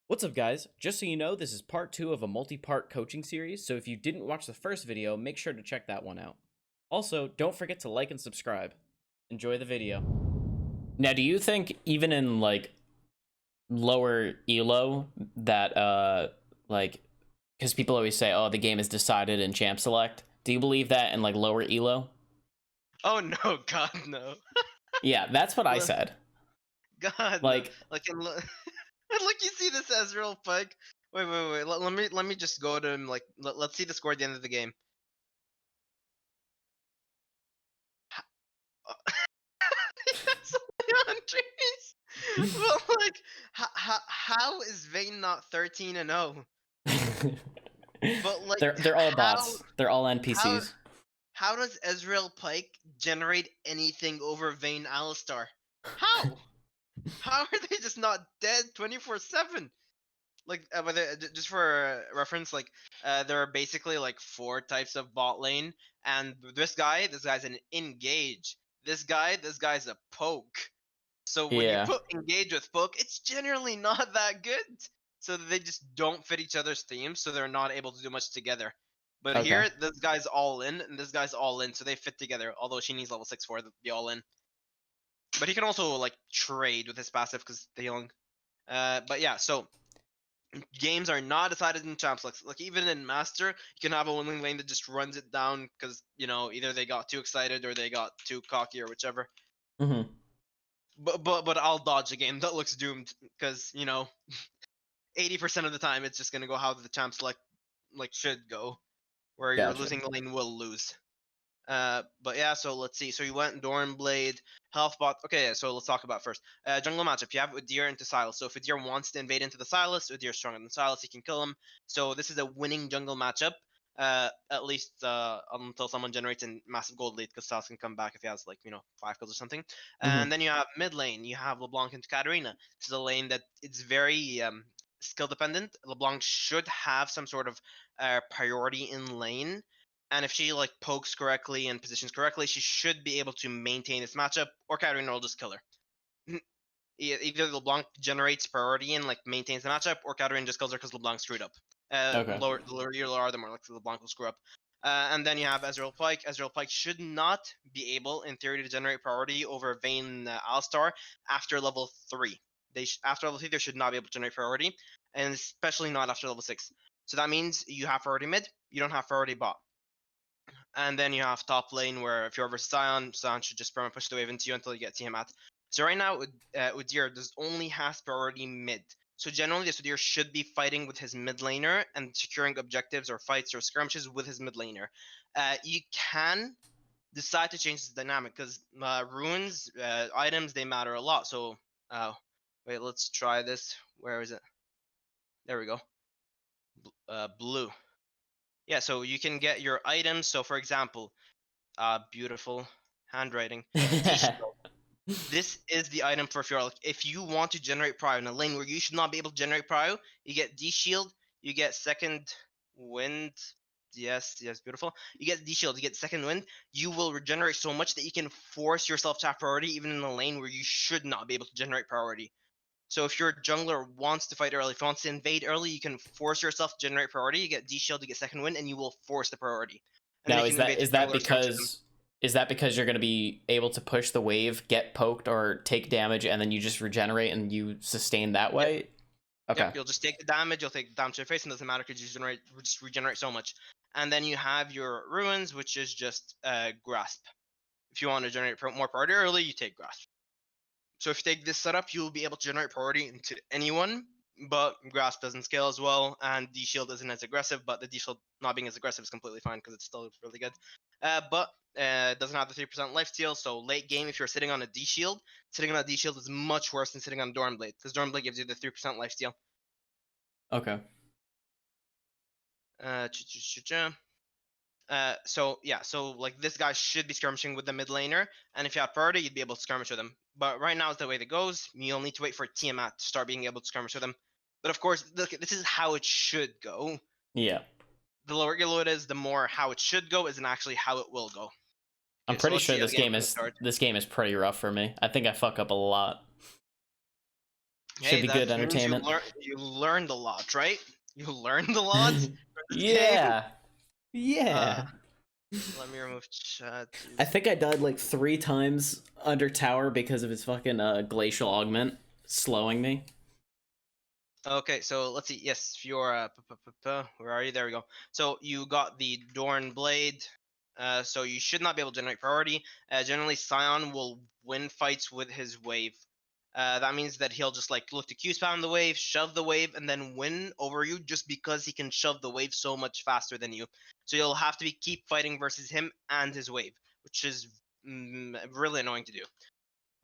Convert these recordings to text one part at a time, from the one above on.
What's up, guys? Just so you know, this is part 2 of a multi-part coaching series, so if you didn't watch the first video, make sure to check that one out. Also, don't forget to like and subscribe. Enjoy the video. Now, do you think even in, lower elo that, because people always say, oh, the game is decided in champ select, do you believe that in, lower elo? Oh no, God no. Yeah, that's what I said. God no. Like, Look, you see this Ezreal Pike. Wait. Let me just go to him. Let's see the score at the end of the game. That's Leon Trees. Well, how is Vayne not 13-0? But they're all how bots. They're all how NPCs. how does Ezreal Pike generate anything over Vayne Alistar? How? How are they just not dead 24/7? Just for reference, there are basically like 4 types of bot lane, and this guy's an engage. This guy's a poke. So when you Yeah. put engage with poke, it's generally not that good. So they just don't fit each other's themes, so they're not able to do much together. But Okay. here, this guy's all in, and this guy's all in, so they fit together. Although she needs level 6 for the be all in. But he can also trade with his passive because the healing. But yeah, so games are not decided in champs. Like even in master, you can have a winning lane that just runs it down because either they got too excited or they got too cocky or whichever. Mm-hmm. But I'll dodge a game that looks doomed because 80% of the time it's just gonna go how the champs should go, where your Gotcha. losing lane will lose. But yeah, so let's see. So you went Dornblade, Health Bot. Okay, yeah, so let's talk about first. Jungle matchup. You have Udyr into Sylas. So if Udyr wants to invade into the Sylas, Udyr's stronger than Sylas. He can kill him. So this is a winning jungle matchup. At least until someone generates a massive gold lead, because Sylas can come back if he has 5 kills or something. Mm-hmm. And then you have mid lane. You have LeBlanc into Katarina. This is a lane that it's very skill dependent. LeBlanc should have some sort of priority in lane, and if she pokes correctly and positions correctly, she should be able to maintain this matchup, or Katarina will just kill her. Either LeBlanc generates priority and maintains the matchup, or Katarina just kills her because LeBlanc screwed up. Okay. The lower you are, the more likely LeBlanc will screw up. And then you have Ezreal Pike. Ezreal Pike should not be able, in theory, to generate priority over Vayne Alistar after level 3. After level 3, they should not be able to generate priority, and especially not after level 6. So that means you have priority mid, you don't have priority bot. And then you have top lane where if you're versus Sion should just perma push the wave into you until you get Tiamat. So right now, Udyr only has priority mid. So generally, this Udyr should be fighting with his mid laner and securing objectives or fights or skirmishes with his mid laner. You can decide to change this dynamic because runes, items, they matter a lot. So, wait, let's try this. Where is it? There we go. Blue. Yeah, so you can get your items. So for example, beautiful handwriting. D-Shield. This is the item for Fiora. If you want to generate prio in a lane where you should not be able to generate prio, you get D-Shield, you get second wind. Yes, beautiful. You get D-Shield, you get second wind. You will regenerate so much that you can force yourself to have priority even in a lane where you should not be able to generate priority. So if your jungler wants to fight early, if he wants to invade early, you can force yourself to generate priority. You get D-Shield, you get second wind, and you will force the priority. And then Now, you is can that invade the is that jungler or skirmish with them. because you're going to be able to push the wave, get poked, or take damage, and then you just regenerate and you sustain that Yep. way? Okay. Yep, you'll just take the damage, you'll take the damage to your face, and it doesn't matter because you just regenerate so much. And then you have your ruins, which is just grasp. If you want to generate more priority early, you take grasp. So if you take this setup, you'll be able to generate priority into anyone, but grasp doesn't scale as well, and D-Shield isn't as aggressive, but the D-Shield not being as aggressive is completely fine because it's still really good. But it doesn't have the 3% lifesteal, so late game, if you're sitting on a D-Shield, sitting on a D-Shield is much worse than sitting on Dornblade, because Dornblade gives you the 3% lifesteal. Okay. So yeah, so this guy should be skirmishing with the mid laner, and if you have priority, you'd be able to skirmish with him. But right now is the way that goes. You'll need to wait for Tiamat to start being able to skirmish with him. But of course, look, this is how it should go. Yeah. The lower elo it is, the more how it should go isn't actually how it will go. I'm Okay, so pretty let's sure see this again game from the is start. pretty rough for me. I think I fuck up a lot. Should Hey, be good that means entertainment. you learned a lot, right? You learned a lot from this game. Yeah. Uh, Yeah. let me remove chat. I think I died like 3 times under tower because of his fucking glacial augment slowing me. Okay, so let's see. Yes, Fiora. Where are you? There we go. So you got the Dorn Blade. So you should not be able to generate priority. Generally, Scion will win fights with his wave. That means that he'll just like look to Q spam the wave, shove the wave, and then win over you just because he can shove the wave so much faster than you. So you'll have to keep fighting versus him and his wave, which is really annoying to do.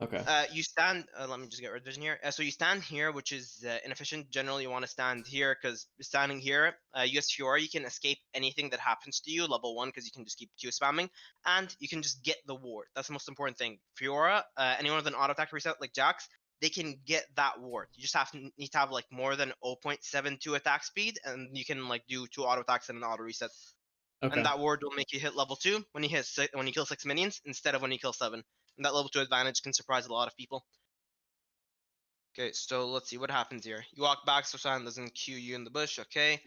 Okay. You stand. Let me just get rid of vision here. So you stand here, which is inefficient. Generally, you want to stand here because standing here, you as Fiora, you can escape anything that happens to you level 1 because you can just keep Q spamming, and you can just get the ward. That's the most important thing. Fiora, anyone with an auto attack reset like Jax, they can get that ward. You just need to have like more than 0.72 attack speed, and you can like do 2 auto attacks and an auto reset. Okay. And that ward will make you hit level 2 when you kill 6 minions instead of when you kill 7. And that level 2 advantage can surprise a lot of people. Okay, so let's see what happens here. You walk back so Silent doesn't Q you in the bush. Okay.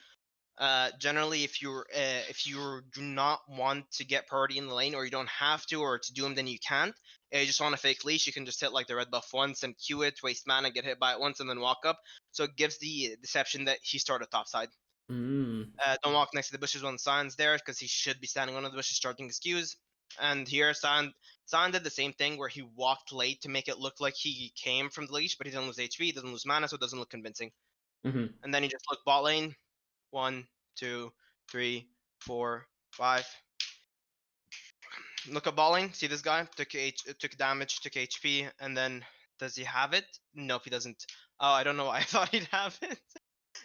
Generally, if you do not want to get priority in the lane, or you don't have to, or to do them, then you can't. You just want a fake leash, you can just hit like the red buff once and Q it, waste mana, get hit by it once, and then walk up. So it gives the deception that he started top side. Don't walk next to the bushes when Sion's there, because he should be standing under the bushes starting his Qs. And here, Sion did the same thing where he walked late to make it look like he came from the leash, but he didn't lose HP, he doesn't lose mana, so it doesn't look convincing. Mm-hmm. And then he just looked bot lane. 1, 2, 3, 4, 5. Look at bot lane. See this guy? Took damage, took HP, and then does he have it? Nope, he doesn't. Oh, I don't know why I thought he'd have it.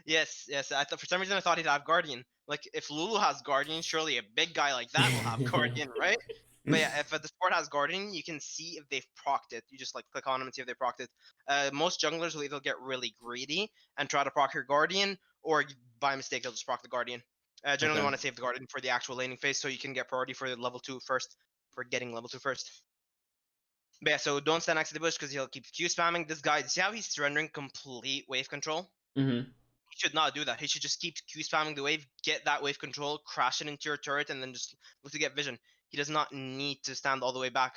Yes. I thought for some reason I thought he'd have Guardian. Like if Lulu has Guardian, surely a big guy like that will have Guardian, right? But yeah, if the support has Guardian, you can see if they've procced it. You just like click on them and see if they procced it. Most junglers will either get really greedy and try to proc your Guardian, or by mistake they'll just proc the Guardian. Generally Okay. want to save the Guardian for the actual laning phase so you can get priority for level 2 first, for getting level 2 first. But yeah, so don't stand next to the bush because he'll keep Q spamming. This guy, see how he's surrendering complete wave control? Mm-hmm. He should not do that. He should just keep Q spamming the wave, get that wave control, crash it into your turret, and then just look to get vision. He does not need to stand all the way back.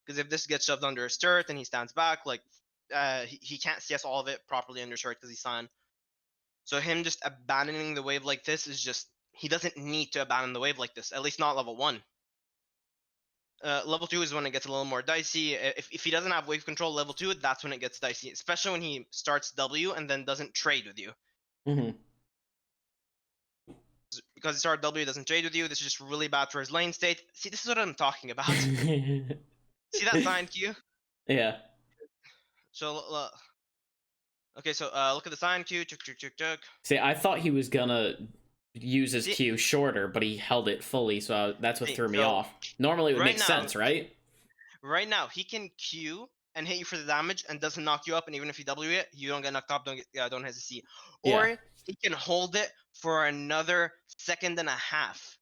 Because if this gets shoved under his turret and he stands back, like he can't CS all of it properly under his turret because he's Sion. So him just abandoning the wave like this is just, he doesn't need to abandon the wave like this, at least not level 1. Level 2 is when it gets a little more dicey. If he doesn't have wave control level 2, that's when it gets dicey, especially when he starts W and then doesn't trade with you. Mm-hmm. Because he started W, doesn't trade with you. This is just really bad for his lane state. See, this is what I'm talking about. See that sign Q? Yeah. So, okay, so look at the sign Q. Chuk. See, I thought he was gonna use his See, Q shorter, but he held it fully, so that's what threw me so off. Normally, it would right make now, sense, right? right now, he can Q and hit you for the damage and doesn't knock you up, and even if you W it, you don't get knocked up. Don't hesitate. Yeah. Or he can hold it for another second and a half,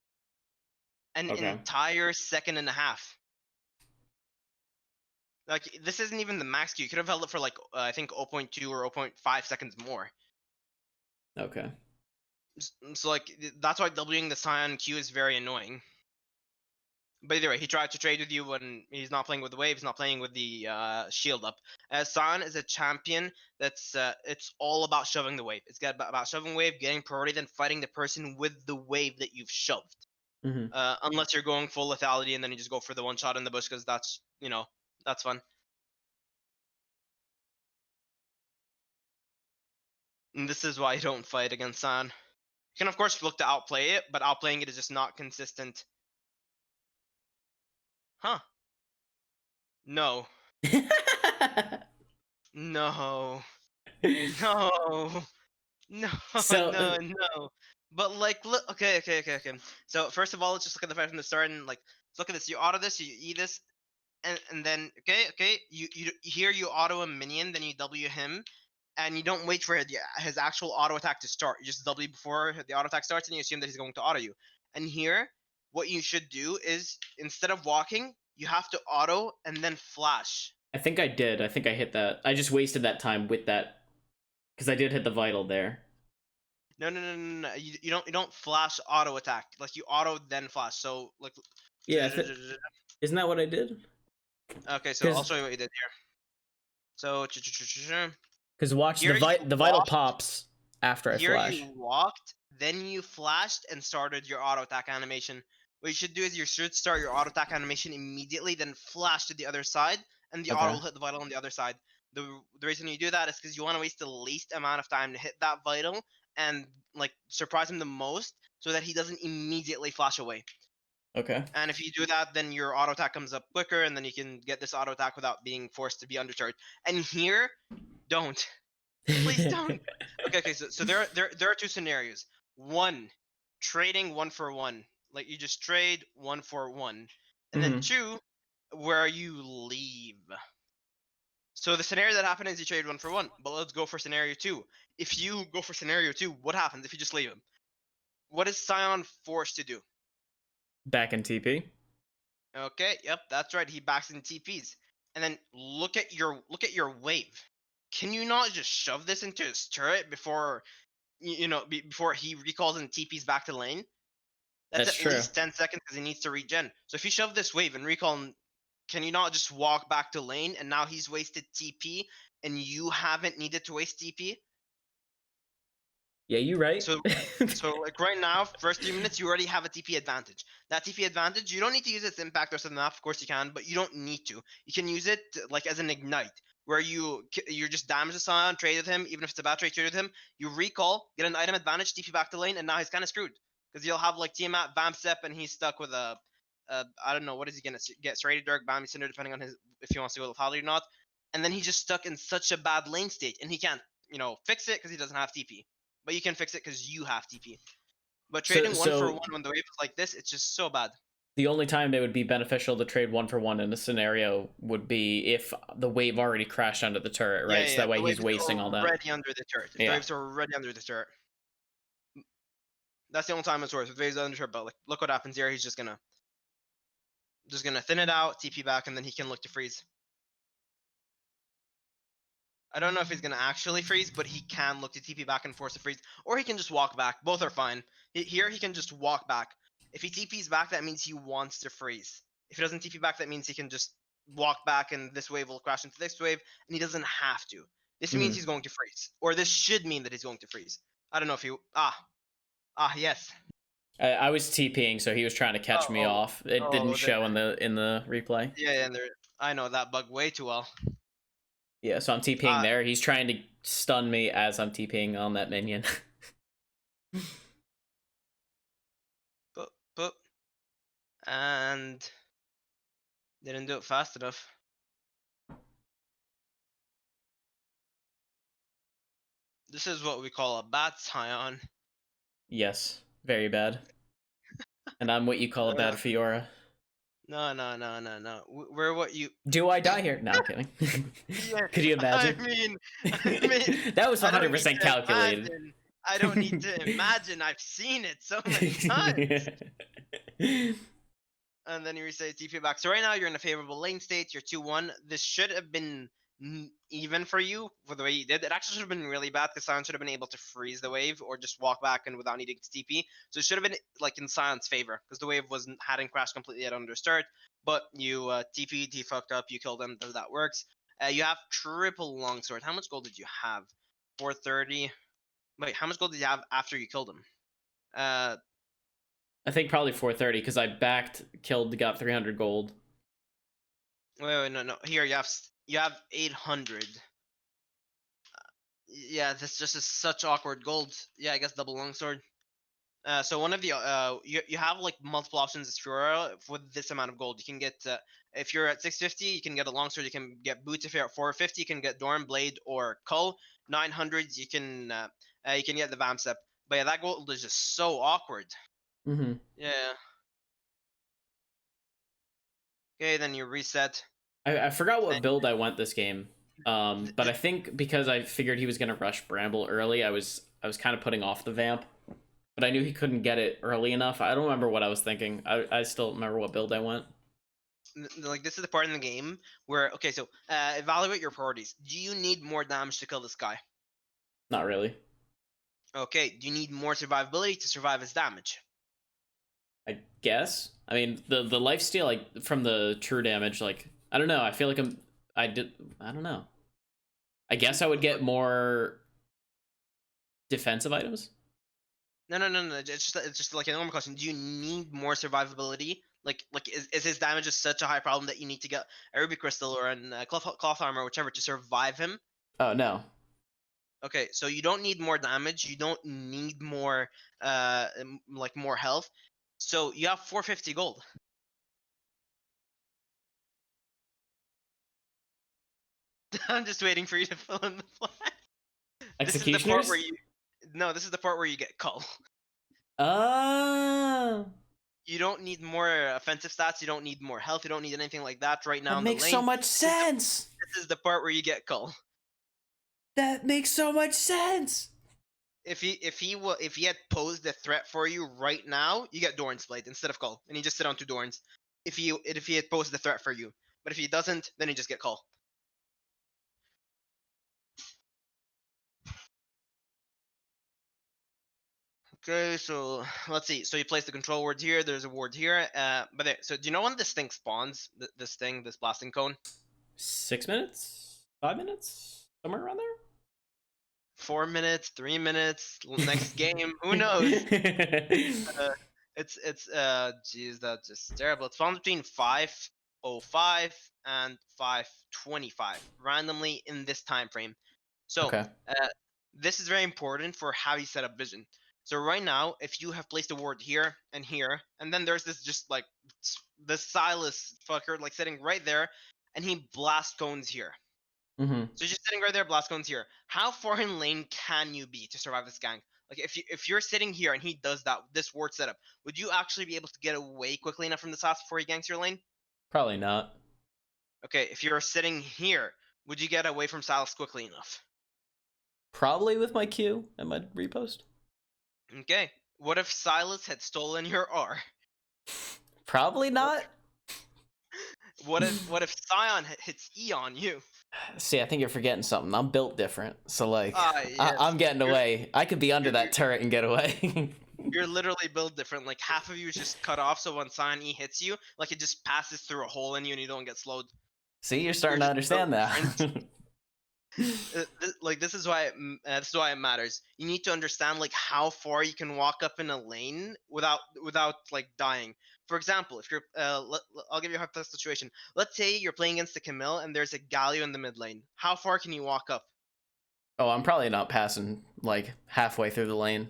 an Okay. entire second and a half. Like this isn't even the max Q. You could have held it for like I think 0.2 or 0.5 seconds more. Okay. So like that's why Wing the Sion Q is very annoying. But either way, he tried to trade with you when he's not playing with the wave. He's not playing with the shield up. Sion is a champion that's it's all about shoving the wave. It's about shoving wave, getting priority, then fighting the person with the wave that you've shoved. Mm-hmm. Unless you're going full lethality and then you just go for the one shot in the bush because that's that's fun. And this is why you don't fight against Sion. You can of course look to outplay it, but outplaying it is just not consistent. Huh? No. No. No. No. So, No. But like, look. Okay. So first of all, let's just look at the fight from the start and like, look at this. You auto this, you E this, and then okay. You here you auto a minion, then you W him, and you don't wait for his actual auto attack to start. You just W before the auto attack starts, and you assume that he's going to auto you. And here, what you should do is instead of walking, you have to auto and then flash. I think I did. I think I hit that. I just wasted that time with that Because I did hit the vital there. No, no, no, no, no. You don't flash auto attack. Like you auto then flash. So like. Yeah, isn't that what I did? Okay, so I'll Because show you what you did here. So watch here you the vital walked. pops after I Here you flash. walked, then you flashed and started your auto attack animation. What you should do is you should start your auto attack animation immediately, then flash to the other side, and the auto Okay. will hit the vital on the other side. The reason you do that is because you want to waste the least amount of time to hit that vital and like surprise him the most, so that he doesn't immediately flash away. Okay. And if you do that, then your auto attack comes up quicker, and then you can get this auto attack without being forced to be undercharged. And here, don't. Please don't. Okay. So there are two scenarios. One, trading 1 for 1, like you just trade 1 for 1, and then Mhm. two, where you leave. So the scenario that happened is you trade 1 for 1. But let's go for scenario two. If you go for scenario two, what happens if you just leave him? What is Scion forced to do? Back in TP. Okay, yep, that's right. He backs in TPs, and then look at your wave. Can you not just shove this into his turret before before he recalls and TPs back to lane? That's That's at true. least 10 seconds because he needs to regen. So if you shove this wave and recall, can you not just walk back to lane and now he's wasted TP and you haven't needed to waste TP? Yeah, you right. So like right now, first 3 minutes, you already have a TP advantage. That TP advantage, you don't need to use its impact or something. Of course you can, but you don't need to. You can use it like as an ignite, where you just damage the Scion, trade with him, even if it's a bad trade, trade with him. You recall, get an item advantage, TP back to lane, and now he's kind of screwed because you'll have like Tiamat, Vamp Step, and he's stuck with a I don't know what is he gonna get, Serrated Dirk, Bambi Cinder, depending on his if he wants to go lethality or not. And then he's just stuck in such a bad lane state, and he can't fix it because he doesn't have TP. But you can fix it because you have TP. But so trading 1 for 1 so when the wave is like this, it's just so bad. the only time it would be beneficial to trade 1 for 1 in a scenario would be if the wave already crashed under the turret, Yeah, right? yeah, So yeah. that way The wave he's is wasting all that. already under the turret. If the Yeah. waves are already under the turret, that's the only time it's worth. If the waves are under the turret, but like, look what happens here. He's just gonna thin it out, TP back, and then he can look to freeze. I don't know if he's gonna actually freeze, but he can look to TP back and force a freeze, or he can just walk back. Both are fine. Here he can just walk back. If he TPs back, that means he wants to freeze. If he doesn't TP back, that means he can just walk back, and this wave will crash into this wave, and he doesn't have to. This means Mhm. he's going to freeze, or this should mean that he's going to freeze. I don't know if you yes. I was TPing, so he was trying to catch me Oh, off. It didn't then show in the replay. yeah, and there. I know that bug way too well. Yeah, so I'm TPing Uh, there. He's trying to stun me as I'm TPing on that minion. boop, boop, and didn't do it fast enough. This is what we call a bad Scion. Yes, very bad. And I'm what you call a bad Uh, Fiora. no, no, no, no, no. We're what you. Do I die here? No, I'm kidding. Yeah, Could you I imagine? mean, I mean, That was I don't need 100% to calculated. imagine. I don't need to imagine. I've seen it so many times. And then you say TP back. So right now you're in a favorable lane state. You're 2-1. This should have been even for you for the way you did. It actually should have been really bad because Sion should have been able to freeze the wave or just walk back and without needing to TP. So it should have been like in Sion's favor because the wave hadn't crashed completely yet under start. But you TP'd, he fucked up, you killed him. That works. You have triple longsword. How much gold did you have? 430. Wait, how much gold did you have after you killed him? I think probably 430 because I backed, killed, got 300 gold. Wait, no. Here you have 800. Yeah, this just is such awkward gold. Yeah, I guess double longsword. So one of the you have like multiple options as Fiora with this amount of gold. You can get if you're at 650, you can get a longsword. You can get boots if you're at 450. You can get Dorm Blade or Cull. 900s you can get the Vamp Step. But yeah, that gold is just so awkward. Mm-hmm. Yeah. Okay, then you reset. I forgot what And build I went this game. But I think because I figured he was gonna rush Bramble early, I was kind of putting off the vamp. But I knew he couldn't get it early enough. I don't remember what I was thinking. I still remember what build I went. like this is the part in the game where okay, so evaluate your priorities. Do you need more damage to kill this guy? Not really. Okay, do you need more survivability to survive his damage? I guess. I mean, the lifesteal, like from the true damage, like I don't know. I feel like I don't know. I guess I would get more defensive items. No. It's just like a normal question. Do you need more survivability? Like is his damage just such a high problem that you need to get a ruby crystal or an cloth armor, or whichever, to survive him? Oh no. Okay, so you don't need more damage. You don't need more like more health. So you have 450 gold. I'm just waiting for you to fill in the blank. This is the part where Executioners? you No, this is the part where you get cull. Oh, You don't need more offensive stats. You don't need more health. You don't need anything like that right now that in the makes so lane. much This is the sense. this is the part where you get cull. That makes so much sense. If he had posed a threat for you right now, you get Doran's Blade instead of cull, and you just sit on 2 Dorans. If he had posed a threat for you, but if he doesn't, then you just get cull. Okay, so let's see. So you place the control ward here. There's a ward here. But there. So do you know when this thing spawns? This blasting cone. 6 minutes, 5 minutes, somewhere around 4 minutes, 3 minutes, next game. Who knows? there. Uh, geez, that's just terrible. It's found between 5:05 and 5:25, randomly in this time frame. So, Okay. uh, this is very important for how you set up vision. So right now, if you have placed a ward here, and then there's this just like this Silas fucker like sitting right there, and he blast cones here. Mm-hmm. So just sitting right there, blast cones here. How far in lane can you be to survive this gank? Like if you're sitting here and he does this ward setup, would you actually be able to get away quickly enough from the Silas before he ganks your lane? Probably not. Okay, if you're sitting here, would you get away from Silas quickly enough? Probably with my Q and my repost. Okay. What if Silas had stolen your R? Probably not. What if Scion hits E on you? See, I think you're forgetting something. I'm built different, so like, Ah, yes. I'm getting You're away. I could be under you're, that you're turret and get away. you're literally built different. Like half of you is just cut off, so when Scion E hits you, like it just passes through a hole in you and you don't get slowed. See, you're You're starting to just built understand that. different. Like this is why it matters. You need to understand like how far you can walk up in a lane without like dying. For example, if you're I'll give you a hypothetical situation. Let's say you're playing against a Camille and there's a Galio in the mid lane. How far can you walk up? Oh, I'm probably not passing like halfway through the lane.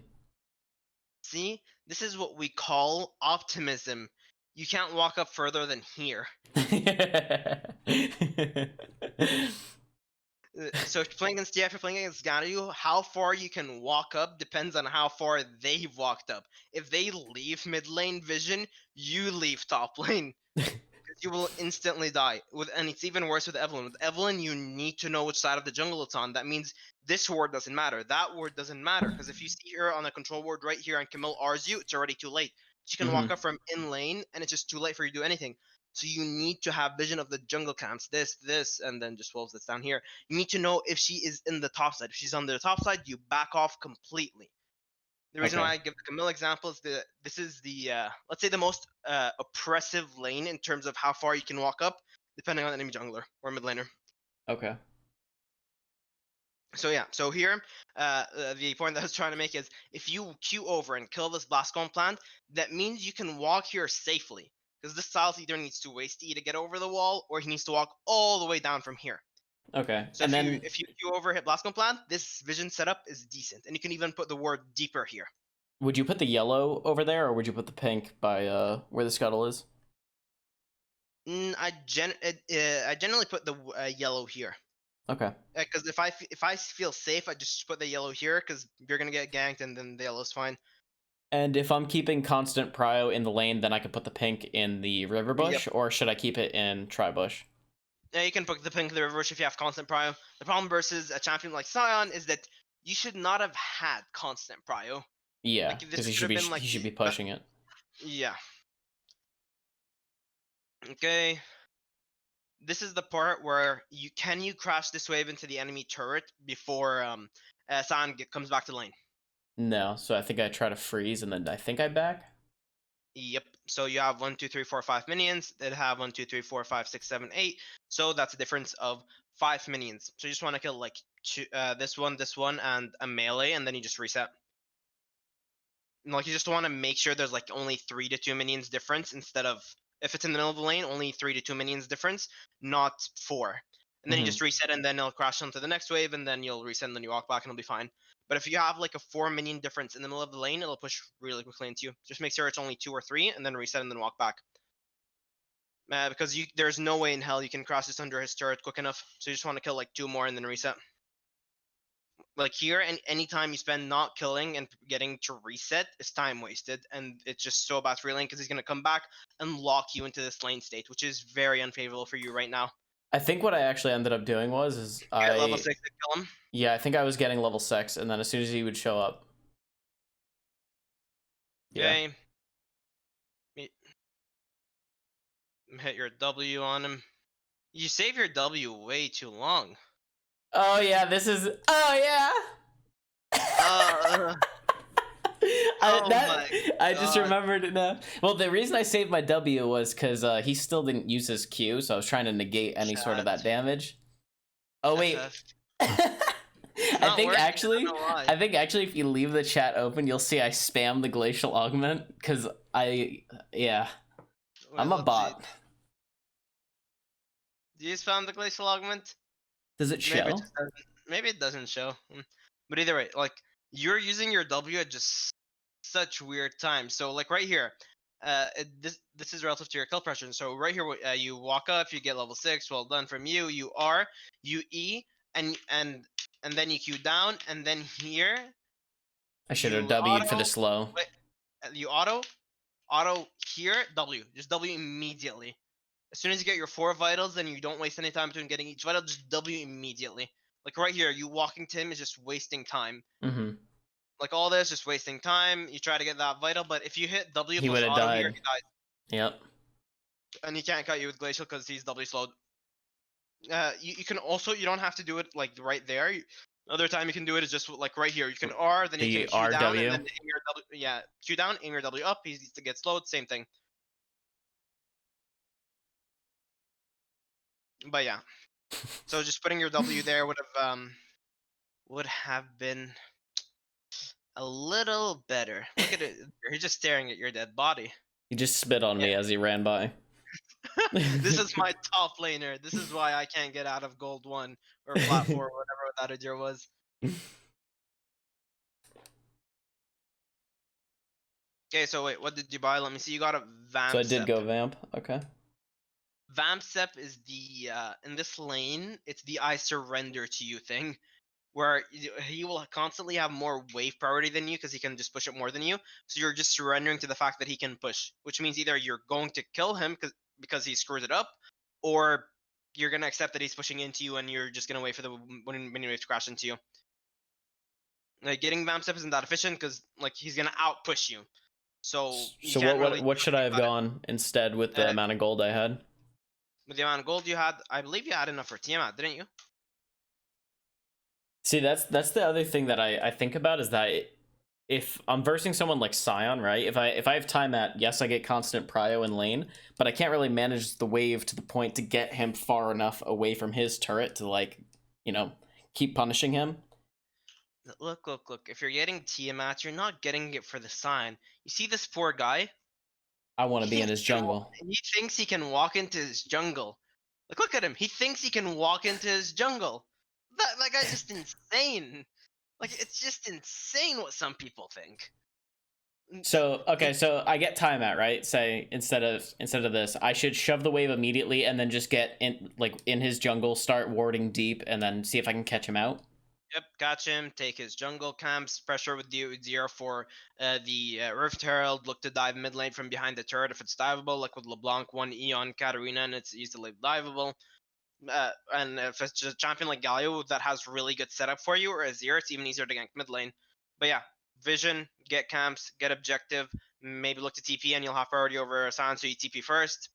See, this is what we call optimism. You can't walk up further than here. So if you're playing against DF, you're playing against Ganryu, how far you can walk up depends on how far they've walked up. If they leave mid lane vision, you leave top lane. Because you will instantly die. And it's even worse with Evelyn. With Evelyn, you need to know which side of the jungle it's on. That means this ward doesn't matter. That ward doesn't matter. Because if you see her on a control ward right here and Camille R's you, it's already too late. She can Hmm. walk up from in lane, and it's just too late for you to do anything. So you need to have vision of the jungle camps, this, and then just wolves that's down here. You need to know if she is in the top side. If she's on the top side, you back off completely. The reason Okay. why I give the Camille example is that this is the let's say the most oppressive lane in terms of how far you can walk up, depending on enemy jungler or mid laner. Okay. So yeah, so here the point that I was trying to make is if you queue over and kill this Blascone plant, that means you can walk here safely. Because this Silas either needs to waste E to get over the wall, or he needs to walk all the way down from here. Okay. So And if you then if you queue over hit Blascone plant, this vision setup is decent, and you can even put the word deeper here. would you put the yellow over there, or would you put the pink by where the scuttle is? I generally put the yellow here. Okay. Because if I feel safe, I just put the yellow here because you're gonna get ganked and then the yellow's fine. And if I'm keeping constant prio in the lane, then I could put the pink in the river Yep. bush, or should I keep it in tri bush? Yeah, you can put the pink in the reverse if you have constant prio. The problem versus a champion like Scion is that you should not have had constant prio. Yeah, Like this because should have been like he should be pushing it. yeah. Okay. This is the part where you crash this wave into the enemy turret San comes back to the lane. No, so I think I try to freeze and then I think I back. Yep. So you have 1, 2, 3, 4, 5 minions that have 1, 2, 3, 4, 5, 6, 7, 8. So that's a difference of 5 minions. So you just want to kill like this one, and a melee, and then you just reset. And, like you just want to make sure there's like only 3 to 2 minions difference instead of, if it's in the middle of the lane, only 3 to 2 minions difference, not 4. And then you just reset, and then it'll crash onto the next wave, and then you'll reset, and then you walk back, and it'll be fine. But if you have like a 4 minion difference in the middle of the lane, it'll push really quickly into you. Just make sure it's only 2 or 3, and then reset, and then walk back. Because there's no way in hell you can cross this under his turret quick enough. So you just want to kill like 2 more and then reset. Like here, and any time you spend not killing and getting to reset is time wasted, and it's just so bad for your lane because he's gonna come back and lock you into this lane state, which is very unfavorable for you right now. I think what I actually ended up doing was Get level 6 to kill him. Yeah, I think I was getting level 6, and then as soon as he would show up. Okay. Yeah. Hit your W on him. You save your W way too long. Oh yeah, this is. Oh yeah. I just remembered it now. Well, the reason I saved my W was because he still didn't use his Q, so I was trying to negate any sort of that damage. Oh wait. I think actually, if you leave the chat open, you'll see I spam the glacial augment because I'm a bot. Do you spam the glacial augment? Does it show? Maybe it doesn't show. But either way, like you're using your W at just such weird times. So like right here, this is relative to your kill pressure. So right here, you walk up, you get level 6. Well done from you. You R, you E, and then you Q down, and then here. I should have W'd for the slow. You auto here, W. Just W immediately. As soon as you get your 4 vitals, then you don't waste any time between getting each vital. Just W immediately. Like right here, you walking to him is just wasting time. Like all this, just wasting time. You try to get that vital, but if you hit W he plus auto died. Here, he dies. Yep. And he can't cut you with glacial because he's W slowed. You can also, you don't have to do it like right there. Other time you can do it is just like right here. You can R, then you can Q down, and then aim your W. Yeah, Q down, aim your W up. He needs to get slowed. Same thing. But yeah, so just putting your W there would have been a little better. Look at it. You're just staring at your dead body. He just spit on me as he ran by. This is my top laner. This is why I can't get out of gold 1 or flat 4 or whatever that idea was. Okay, so wait, what did you buy? Let me see. You got a Vamp. So I did go Vamp. Okay. Vamp Sep is the in this lane, it's the I surrender to you thing, where he will constantly have more wave priority than you because he can just push it more than you. So you're just surrendering to the fact that he can push, which means either you're going to kill him because he screws it up, or you're gonna accept that he's pushing into you and you're just gonna wait for the mini wave to crash into you. Like getting Vamp Sep isn't that efficient because like he's gonna out push you. So what should I have gone instead with the amount of gold I had? With the amount of gold you had, I believe you had enough for Tiamat, didn't you? See, that's the other thing that I think about is that if I'm versing someone like Sion, right? If I have time at, yes, I get constant prio in lane, but I can't really manage the wave to the point to get him far enough away from his turret to like, keep punishing him. Look. If you're getting Tiamat, you're not getting it for the Sion. You see this poor guy? I want to be in his jungle. He thinks he can walk into his jungle. Like, look at him. He thinks he can walk into his jungle. That guy's just insane. Like, it's just insane what some people think. So okay, so I get time at, right? Say instead of this, I should shove the wave immediately and then just get in his jungle, start warding deep, and then see if I can catch him out. Yep, catch him, take his jungle camps, pressure with the 0 for the Rift Herald, look to dive mid lane from behind the turret if it's diveable, like with LeBlanc, 1 Eon, Katarina, and it's easily diveable. And if it's just a champion like Galio that has really good setup for you, or Azir, it's even easier to gank mid lane. But yeah, vision, get camps, get objective, maybe look to TP and you'll have priority over San, so you TP first.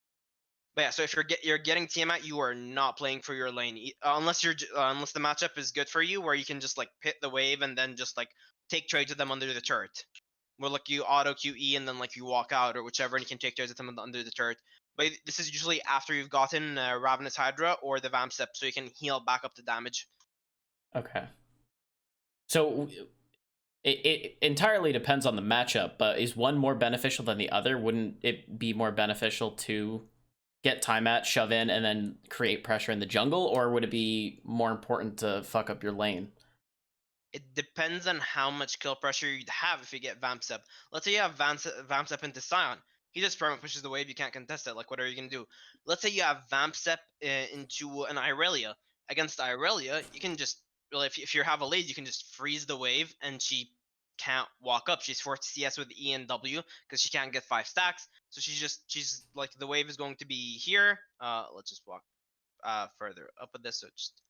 But yeah, so if you're getting Tiamat, you are not playing for your lane unless unless the matchup is good for you, where you can just like pit the wave and then just like take trades with them under the turret. Where like you auto QE and then like you walk out or whichever, and you can take trades with them under the turret. But this is usually after you've gotten Ravenous Hydra or the Vamp Step, so you can heal back up the damage. Okay. So it entirely depends on the matchup, but is one more beneficial than the other? Wouldn't it be more beneficial to get time at, shove in, and then create pressure in the jungle, or would it be more important to fuck up your lane? It depends on how much kill pressure you'd have if you get Vamp Step. Let's say you have Vamp Step into Sion. He just perma pushes the wave, you can't contest it. Like, what are you going to do? Let's say you have Vamp Step into an Irelia. Against Irelia, you can just, well, if you have a lead, you can just freeze the wave and she can't walk up. She's forced to CS with E and W because she can't get 5 stacks. So she's like, the wave is going to be here. Let's just walk further up with this. So just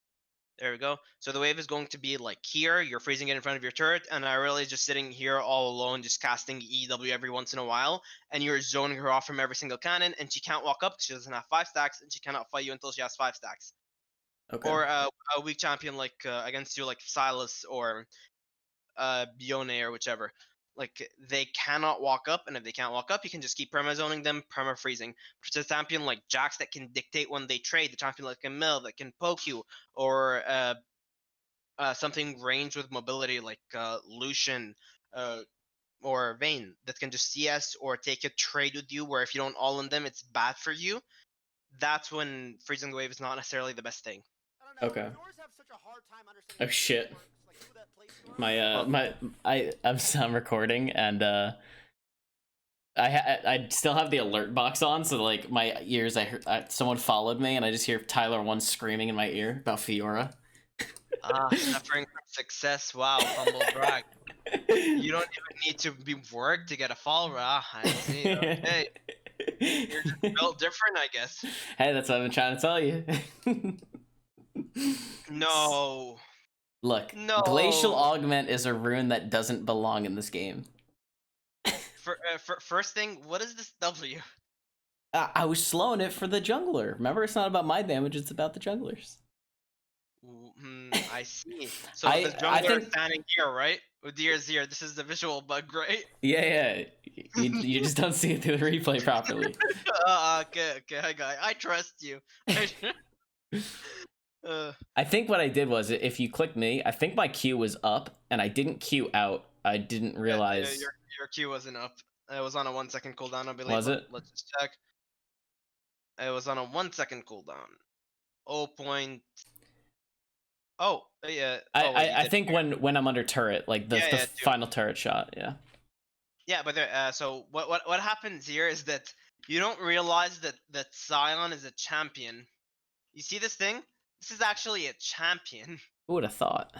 there we go. So the wave is going to be like here. You're freezing it in front of your turret, and Irelia is just sitting here all alone, just casting EW every once in a while, and you're zoning her off from every single cannon, and she can't walk up because she doesn't have 5 stacks, and she cannot fight you until she has 5 stacks. Okay. Or a weak champion like against you, like Silas or Bione or whichever. Like, they cannot walk up, and if they can't walk up, you can just keep perma-zoning them, perma-freezing. It's a champion like Jax that can dictate when they trade, the champion like Emil that can poke you, or something range with mobility like Lucian or Vayne that can just CS or take a trade with you, where if you don't all in them, it's bad for you. That's when freezing the wave is not necessarily the best thing. Okay. Oh shit. Well, I'm recording, and I still have the alert box on, so like my ears, I heard someone followed me, and I just hear Tyler 1 screaming in my ear about Fiora. suffering from success. Wow, humble brag. You don't even need to be work to get a follower. I see. Okay. You're just built different, I guess. Hey, that's what I've been trying to tell you. No. Look, No. Glacial Augment is a rune that doesn't belong in this game. First thing, what is this W? I was slowing it for the jungler. Remember, it's not about my damage, it's about the junglers. I see. So I the jungler think... is standing here, right? With ears here. This is the visual bug, right? Yeah. You just don't see it through the replay properly. Okay, I trust you. I think what I did was, if you click me, I think my Q was up, and I didn't Q out. I didn't realize... Yeah, your Q wasn't up. It was on a 1 second cooldown, I believe. Was it? Let's just check. It was on a 1 second cooldown. Oh, yeah. I think when I'm under turret, like the final turret shot, yeah. Yeah, but so what happens here is that you don't realize that Sion is a champion. You see this thing? This is actually a champion. Who would have thought?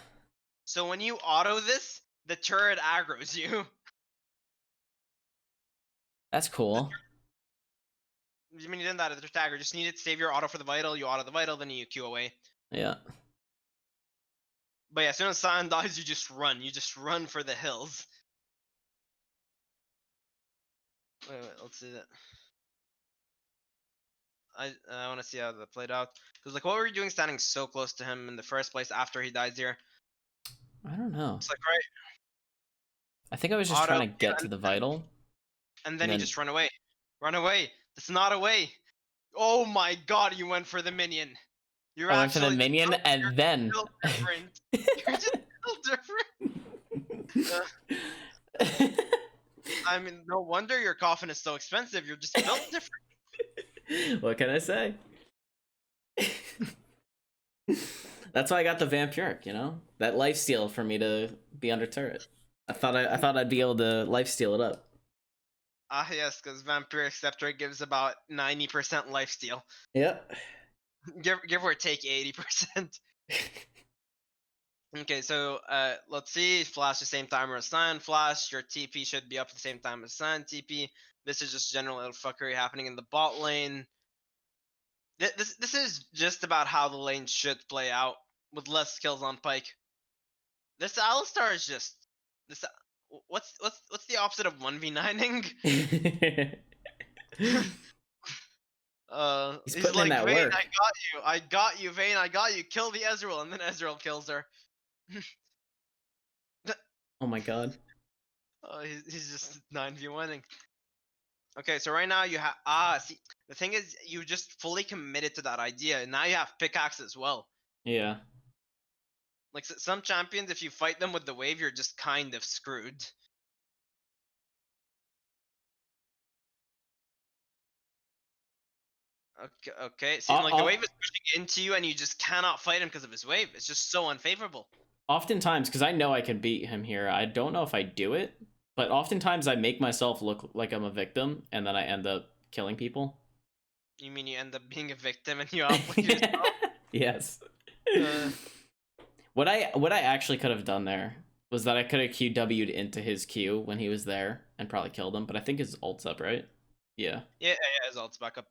So when you auto this, the turret aggroes you. That's cool. You mean you didn't that the tagger? Just needed to save your auto for the vital. You auto the vital, then you Q away. Yeah. But yeah, as soon as Sion dies, you just run. You just run for the hills. Wait, let's see that. I want to see how that played out. Because like, what were you doing standing so close to him in the first place after he dies here? I don't know. It's like, right? I think I was just trying to get to the vital. And then you just run away. Run away. That's not a way. Oh my god, you went for the minion. I went for the minion, and then... Still different. You're just still different. I mean, no wonder your coffin is so expensive. You're just built different. What can I say? That's why I got the Vampiric, you know? That lifesteal for me to be under turret. I thought I'd be able to lifesteal it up. Ah, yes, because Vampiric Scepter gives about 90% lifesteal. Yep. Give or take 80%. Okay, so let's see. Flash the same timer as Sion. Flash, your TP should be up at the same time as Sion TP. This is just general little fuckery happening in the bot lane. This is just about how the lane should play out, with less kills on Pyke. This Alistar is just this. What's the opposite of 1v9ing? He's He's putting in like, that Vayne, work. I got you, Vayne, I got you. Kill the Ezreal, and then Ezreal kills her. Oh my god. He's just 9v winning. Okay, so right now you have see, the thing is you just fully committed to that idea, and now you have pickaxe as well. Yeah. Like some champions, if you fight them with the wave, you're just kind of screwed. Okay. See, like the wave is pushing into you, and you just cannot fight him because of his wave. It's just so unfavorable. Oftentimes, because I know I can beat him here, I don't know if I do it, but oftentimes I make myself look like I'm a victim, and then I end up killing people. You mean you end up being a victim and you outplay yourself? Yes. Uh, What I actually could have done there was that I could have QW'd into his Q when he was there and probably killed him, but I think his ult's up, right? Yeah. yeah, his ult's back up.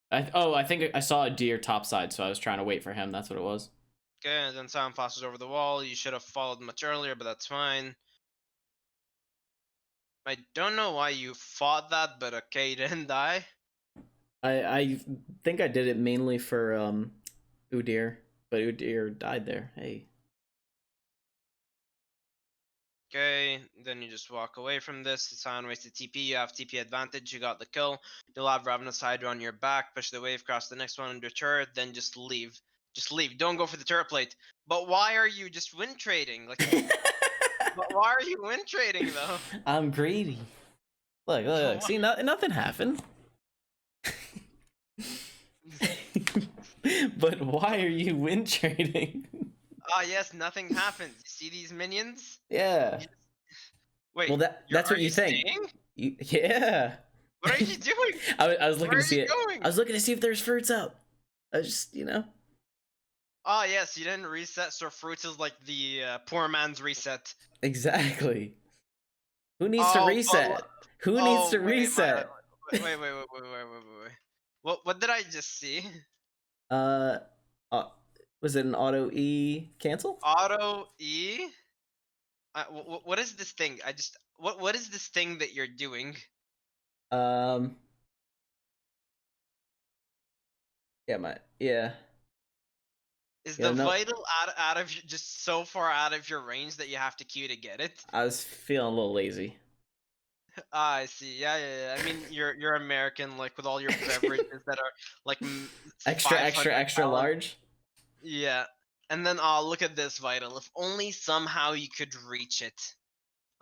I think I saw a deer top side, so I was trying to wait for him. That's what it was. Okay, and then Sam flashes over the wall. You should have followed much earlier, but that's fine. I don't know why you fought that, but okay, you didn't die. I think I did it mainly for Udyr, but Udyr died there. Hey. Okay, then you just walk away from this. It's on wasted TP. You have TP advantage. You got the kill. You'll have Ravenous Hydra on your back. Push the wave, cross the next one under turret, then just leave. Just leave. Don't go for the turret plate. But why are you just win trading? Like, why are you win trading though? I'm greedy. Look. See, nothing happened. But why are you win trading? Ah, yes, nothing happens. You see these minions? Yeah. Wait, Well, that's what are you you think. Yeah. What are you doing? I was looking Where to are see you it. going? I was looking to see if there's fruits out. I was just, Ah, yes, you didn't reset, so fruits is like the poor man's reset. exactly. Who needs to Oh, reset? Who needs oh, to reset? wait. What did I just see? Uh, uh was it an auto E cancel? Auto E? What is this thing? What is this thing that you're doing? Um, yeah. Is Yeah, the no, vital out of just so far out of your range that you have to queue to get it? I was feeling a little lazy. Ah, I see. Yeah. I mean, you're American, like with all your beverages that are like Extra 500 extra calories. large. Yeah. And then look at this vital. If only somehow you could reach it.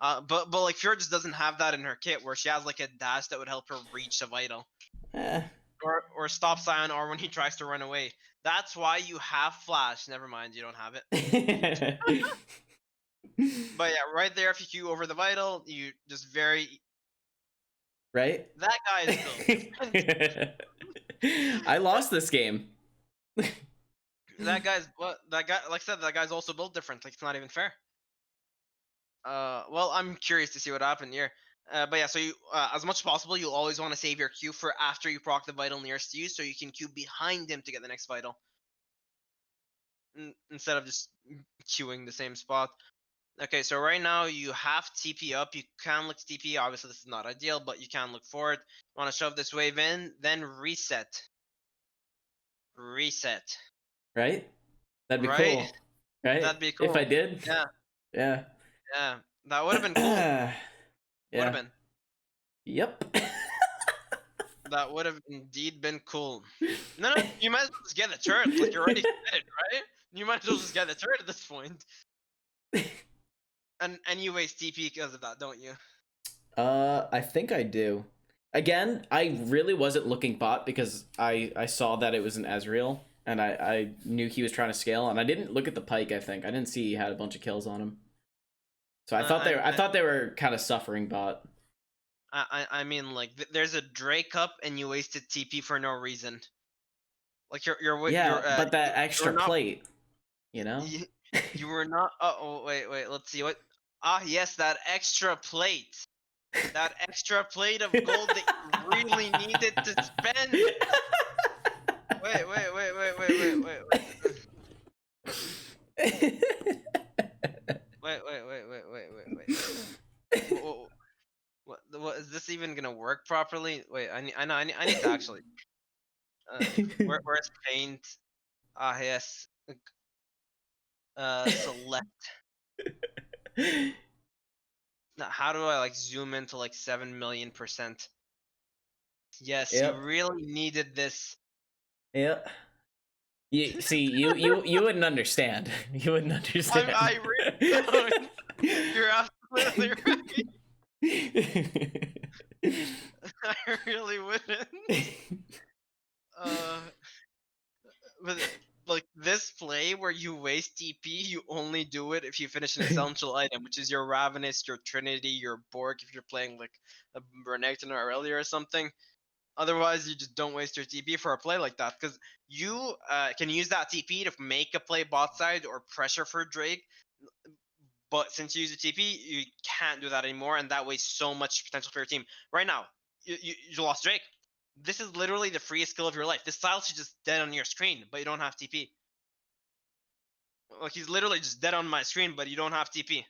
But like Fiora just doesn't have that in her kit, where she has like a dash that would help her reach the vital, Eh. or stop Sion, or when he tries to run away. That's why you have flash. Never mind, you don't have it. But yeah, right there, if you queue over the vital, you just very Right? that guy is built. I lost this game. That guy's that guy, like I said, that guy's also built different. Like it's not even fair. Well, I'm curious to see what happened here. But yeah, so you, as much as possible, you'll always want to save your Q for after you proc the vital nearest to you, so you can Q behind him to get the next vital, instead of just queuing the same spot. Okay, so right now you have TP up. You can look TP. Obviously, this is not ideal, but you can look for it. You want to shove this wave in, then reset. Reset. Right? That'd be Right? cool. Right? That'd be If I cool. did. Yeah. Yeah. Yeah. That would have been cool. Would have Yeah. been. Yep. That would have indeed been cool. No, you might as well just get the turret. Like, you're already fitted, right? You might as well just get the turret at this point. And you waste TP because of that, don't you? I think I do. Again, I really wasn't looking bot because I saw that it was an Ezreal and I knew he was trying to scale and I didn't look at the Pike. I think I didn't see he had a bunch of kills on him, so I thought they were kind of suffering bot. I mean, like, there's a Drake up and you wasted TP for no reason. Like, But that extra not, plate, you know. you were not. Wait. Let's see what. Ah, yes, that extra plate. That extra plate of gold that you really needed to spend. Wait. What is this even gonna work properly? Wait, I need to actually. Where's paint? Ah, yes. Select. Now, how do I like zoom into like 7,000,000%? Yes, you Yep. really needed this. Yep. You see, you wouldn't understand. You wouldn't understand. I really don't. You're absolutely right. I really wouldn't. Uh, but like this play where you waste TP, you only do it if you finish an essential item, which is your Ravenous, your Trinity, your Bork. If you're playing like a Renekton or Aurelia or something. Otherwise, you just don't waste your TP for a play like that, because you can use that TP to make a play bot side or pressure for Drake. But since you use a TP, you can't do that anymore, and that wastes so much potential for your team. Right now, you lost Drake. This is literally the freest skill of your life. This Silas is just dead on your screen, but you don't have TP. Like, he's literally just dead on my screen, but you don't have TP.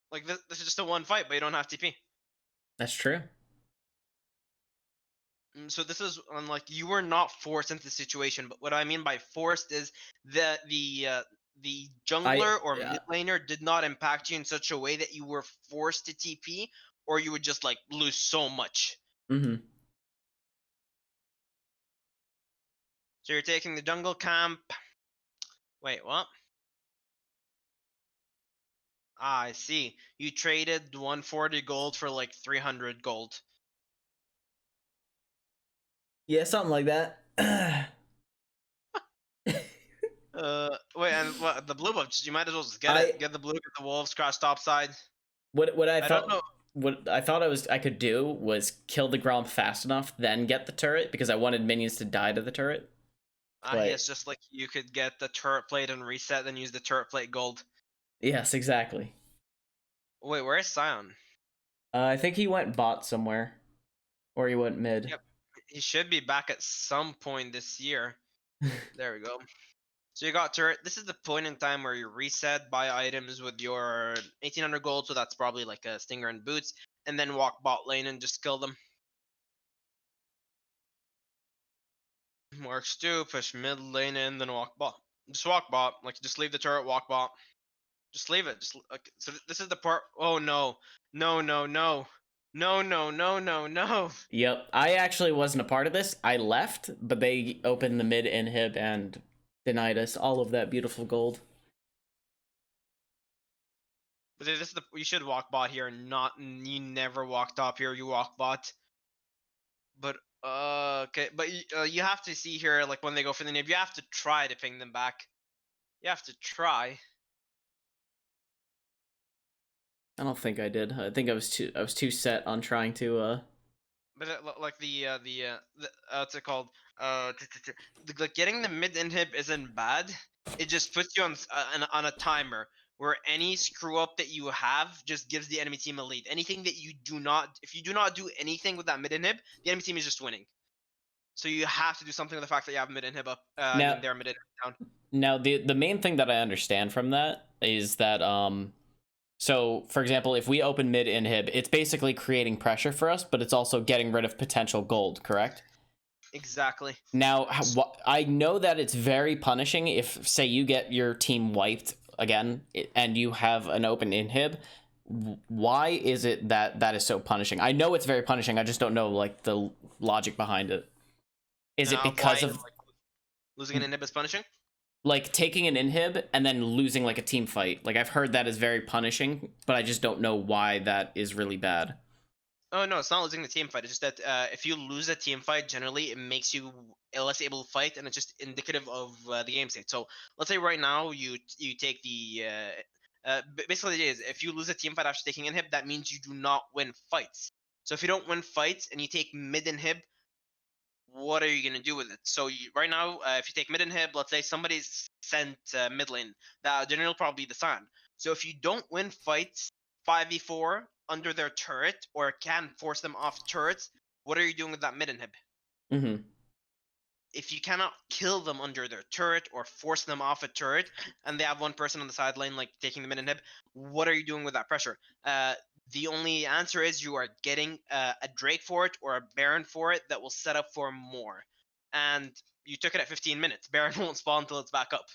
Like, this is just a one fight, but you don't have TP. That's true. So this is unlike, you were not forced into the situation, but what I mean by forced is that the jungler or mid laner did not impact you in such a way that you were forced to TP, or you would just like lose so much. Mm-hmm. So you're taking the jungle camp. Wait, what? Ah, I see. You traded 140 gold for like 300 gold. Yeah, something like that. Wait, and what, the blue buff? You might as well just get it. Get the blue, get the wolves, crash top side. What I don't know. What I thought I could do was kill the Gromp fast enough, then get the turret, because I wanted minions to die to the turret. Yes, just like you could get the turret plate and reset, then use the turret plate gold. Yes, exactly. Wait, where's Sion? I think he went bot somewhere, or he went mid. Yep, he should be back at some point this year. There we go. So you got turret. This is the point in time where you reset, buy items with your 1800 gold, so that's probably like a Stinger and boots, and then walk bot lane and just kill them. Works too. Push mid lane in, then walk bot. Just walk bot. Like, just leave the turret, walk bot. Just leave it. Just okay, so this is the part. Oh no, no, no, no, no, no, no, no, no. Yep, I actually wasn't a part of this. I left, but they opened the mid inhib and denied us all of that beautiful gold. But this is the, you should walk bot here, not, you never walk top here. You walk bot. But okay, but you have to see here, like when they go for the nib, you have to try to ping them back. You have to try. I don't think I did. I think I was too set on trying to But like the what's it called? Like getting the mid inhib isn't bad. It just puts you on a timer where any screw up that you have just gives the enemy team a lead. Anything that you do not, if you do not do anything with that mid inhib, the enemy team is just winning. So you have to do something with the fact that you have mid inhib up. I mean, they're mid inhib down. Now the main thing that I understand from that is that so for example, if we open mid inhib, it's basically creating pressure for us, but it's also getting rid of potential gold, correct? Exactly. Now, I know that it's very punishing if, say, you get your team wiped again and you have an open inhib. Why is it that is so punishing? I know it's very punishing. I just don't know like the logic behind it. Is it because of like, losing an inhib is punishing? Like taking an inhib and then losing like a team fight? Like I've heard that is very punishing, but I just don't know why that is really bad. Oh no, it's not losing the team fight. It's just that if you lose a team fight, generally it makes you less able to fight, and it's just indicative of the game state. So let's say right now you take the basically it is, if you lose a team fight after taking inhib, that means you do not win fights. So if you don't win fights and you take mid inhib, what are you gonna do with it? So right now, if you take mid inhib, let's say somebody's sent mid lane, that generally probably be the Sun. So if you don't win fights 5v4 under their turret or can force them off turrets, what are you doing with that mid inhib? Mm-hmm. If you cannot kill them under their turret or force them off a turret, and they have one person on the sideline like taking the mid inhib, what are you doing with that pressure? The only answer is you are getting a Drake for it or a Baron for it that will set up for more. and you took it at 15 minutes. Baron won't spawn until it's back up,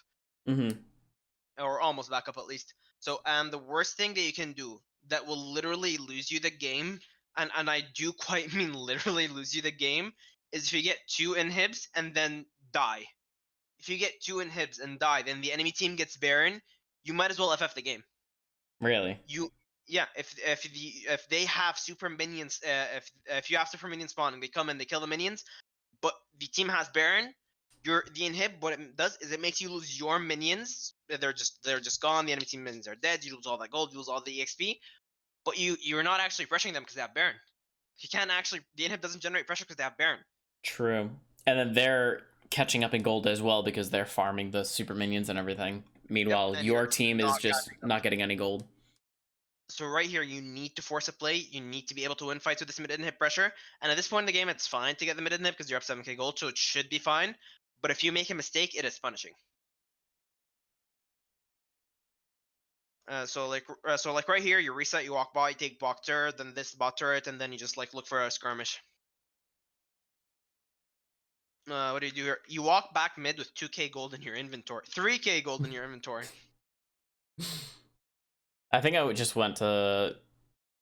Mm-hmm. or almost back up at least. So, the worst thing that you can do that will literally lose you the game, and I do quite mean literally lose you the game, is if you get 2 inhibs and then die. If you get 2 inhibs and die, then the enemy team gets Baron, you might as well FF the game. Really? You Yeah, if they have super minions, if you have super minions spawning, they come and they kill the minions, but the team has Baron, the inhib, what it does is it makes you lose your minions. They're just gone. The enemy team minions are dead. You lose all that gold, you lose all the EXP, but you're not actually pressuring them because they have Baron. You can't actually, the inhib doesn't generate pressure because they have Baron. True. And then they're catching up in gold as well because they're farming the super minions and everything. Meanwhile, And your you're team is not just gathering them. not getting any gold. So right here, you need to force a play. You need to be able to win fights with this mid inhib pressure. And at this point in the game, it's fine to get the mid inhib because you're up 7k gold, so it should be fine. But if you make a mistake, it is punishing. So like right here, you reset, you walk by, you take bot turret, then this bot turret, and then you just like look for a skirmish. What do you do here? You walk back mid with 2k gold in your inventory, 3k gold in your inventory. I think I would just went to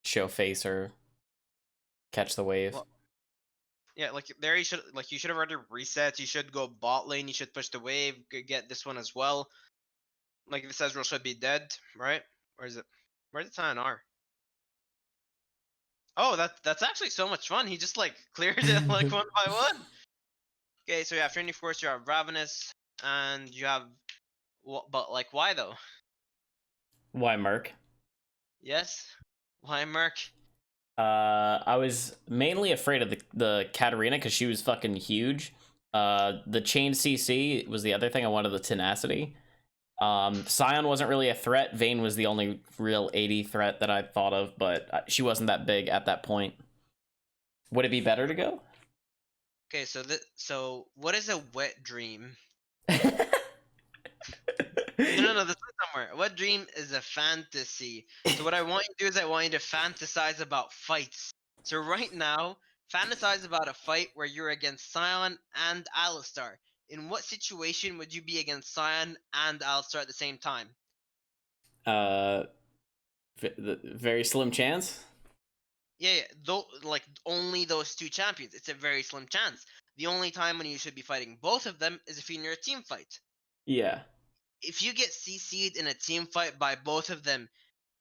show face or catch the wave. Well, yeah, like there you should have already reset. You should go bot lane. You should push the wave. Get this one as well. Like this Ezreal should be dead, right? Where is it? Where's the Tyanar? Oh, that's actually so much fun. He just like cleared it like one by one. Okay, so you have Trinity Force, you have Ravenous, and you have, but like why though? Why Merc? Yes, why Merc? I was mainly afraid of the Katarina because she was fucking huge. The chain CC was the other thing. I wanted the tenacity. Sion wasn't really a threat. Vayne was the only real 80 threat that I thought of, but she wasn't that big at that point. Would it be better to go? Okay, so what is a wet dream? No, this is somewhere. What dream is a fantasy? So what I want you to do is I want you to fantasize about fights. So right now, fantasize about a fight where you're against Sion and Alistar. In what situation would you be against Sion and Alistar at the same time? uh, very slim chance. Yeah, though, like only those 2 champions. It's a very slim chance. The only time when you should be fighting both of them is if you're in a team fight. Yeah. If you get CC'd in a team fight by both of them,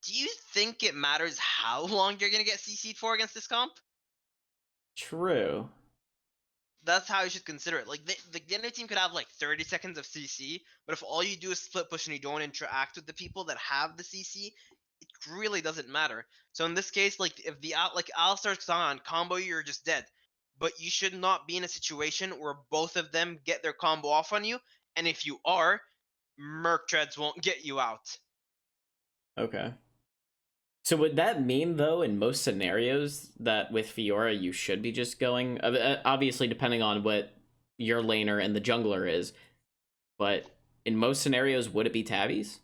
do you think it matters how long you're gonna get CC'd for against this comp? True. That's how you should consider it. Like the enemy team could have like 30 seconds of CC, but if all you do is split push and you don't interact with the people that have the CC, it really doesn't matter. So in this case, like if the like Alistar's Sion combo, you're just dead. But you should not be in a situation where both of them get their combo off on you, and if you are, Merc Treads won't get you out. Okay. So would that mean, though, in most scenarios, that with Fiora you should be just going, obviously depending on what your laner and the jungler is, but in most scenarios, would it be tabbies?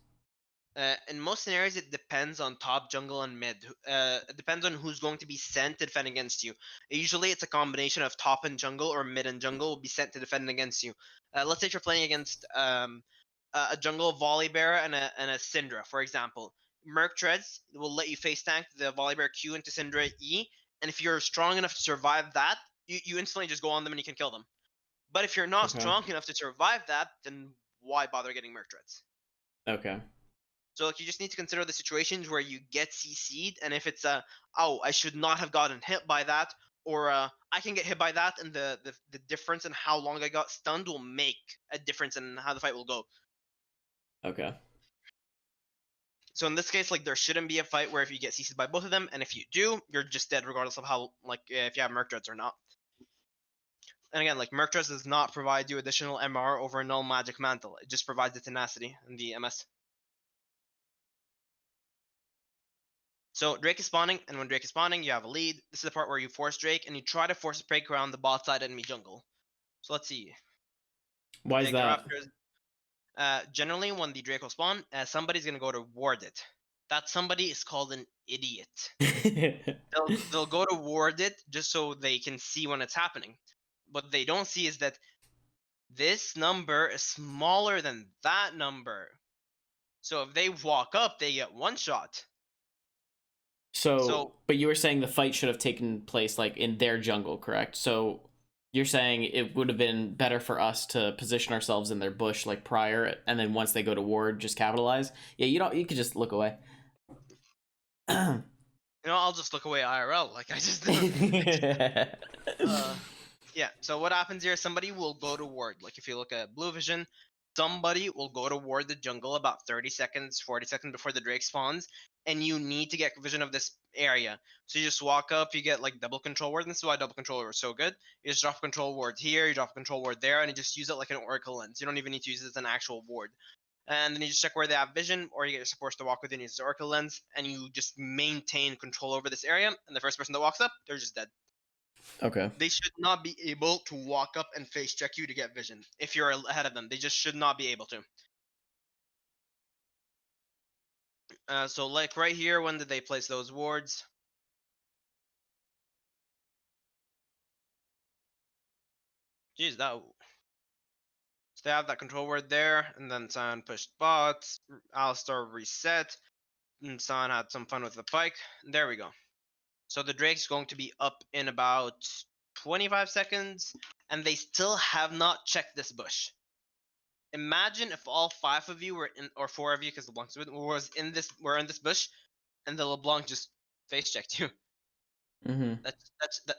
In most scenarios, it depends on top, jungle, and mid. It depends on who's going to be sent to defend against you. Usually, it's a combination of top and jungle, or mid and jungle will be sent to defend against you. Let's say if you're playing against a jungle Volibear and a Syndra, for example. Merc Treads will let you face tank the Volibear Q into Syndra E, and if you're strong enough to survive that, you instantly just go on them and you can kill them. But if you're not Okay. strong enough to survive that, then why bother getting Merc Treads? Okay. So like you just need to consider the situations where you get CC'd, and if it's oh, I should not have gotten hit by that, or I can get hit by that, and the difference in how long I got stunned will make a difference in how the fight will go. Okay. So in this case, like there shouldn't be a fight where if you get CC'd by both of them, and if you do, you're just dead regardless of how like if you have Merc Dreads or not. And again, like Merc Dreads does not provide you additional MR over Null Magic Mantle. It just provides the tenacity and the MS. So Drake is spawning, and when Drake is spawning, you have a lead. This is the part where you force Drake, and you try to force a break around the bot side enemy jungle. So let's see. Why is that? Generally, when the Drake will spawn, somebody's going to go to ward it. That somebody is called an idiot. They'll go to ward it just so they can see when it's happening. What they don't see is that This number is smaller than that number. So if they walk up, they get one shot. So, So but you were saying the fight should have taken place like in their jungle, correct? So you're saying it would have been better for us to position ourselves in their bush like prior, and then once they go to ward, just capitalize. Yeah, you could just look away. I'll just look away IRL. Like I just yeah. So what happens here? Somebody will go toward, like if you look at blue vision, somebody will go toward the jungle about 30 seconds, 40 seconds before the Drake spawns, and you need to get vision of this area. So you just walk up, you get like double control ward. And this is why double control ward is so good. You just drop control ward here, you drop control ward there, and you just use it like an oracle lens. You don't even need to use it as an actual ward. And then you just check where they have vision, or you get your supports to walk within your oracle lens, and you just maintain control over this area. And the first person that walks up, they're just dead. Okay. They should not be able to walk up and face check you to get vision. If you're ahead of them, they just should not be able to. So like right here, when did they place those wards? Jeez, that. So they have that control ward there, and then Sion pushed bots. Alistar reset. And Sion had some fun with the pike. There we go. So the Drake's going to be up in about 25 seconds, and they still have not checked this bush. Imagine if all 5 of you were in, or 4 of you, because LeBlanc were in this bush, and the LeBlanc just face checked you. Mm-hmm.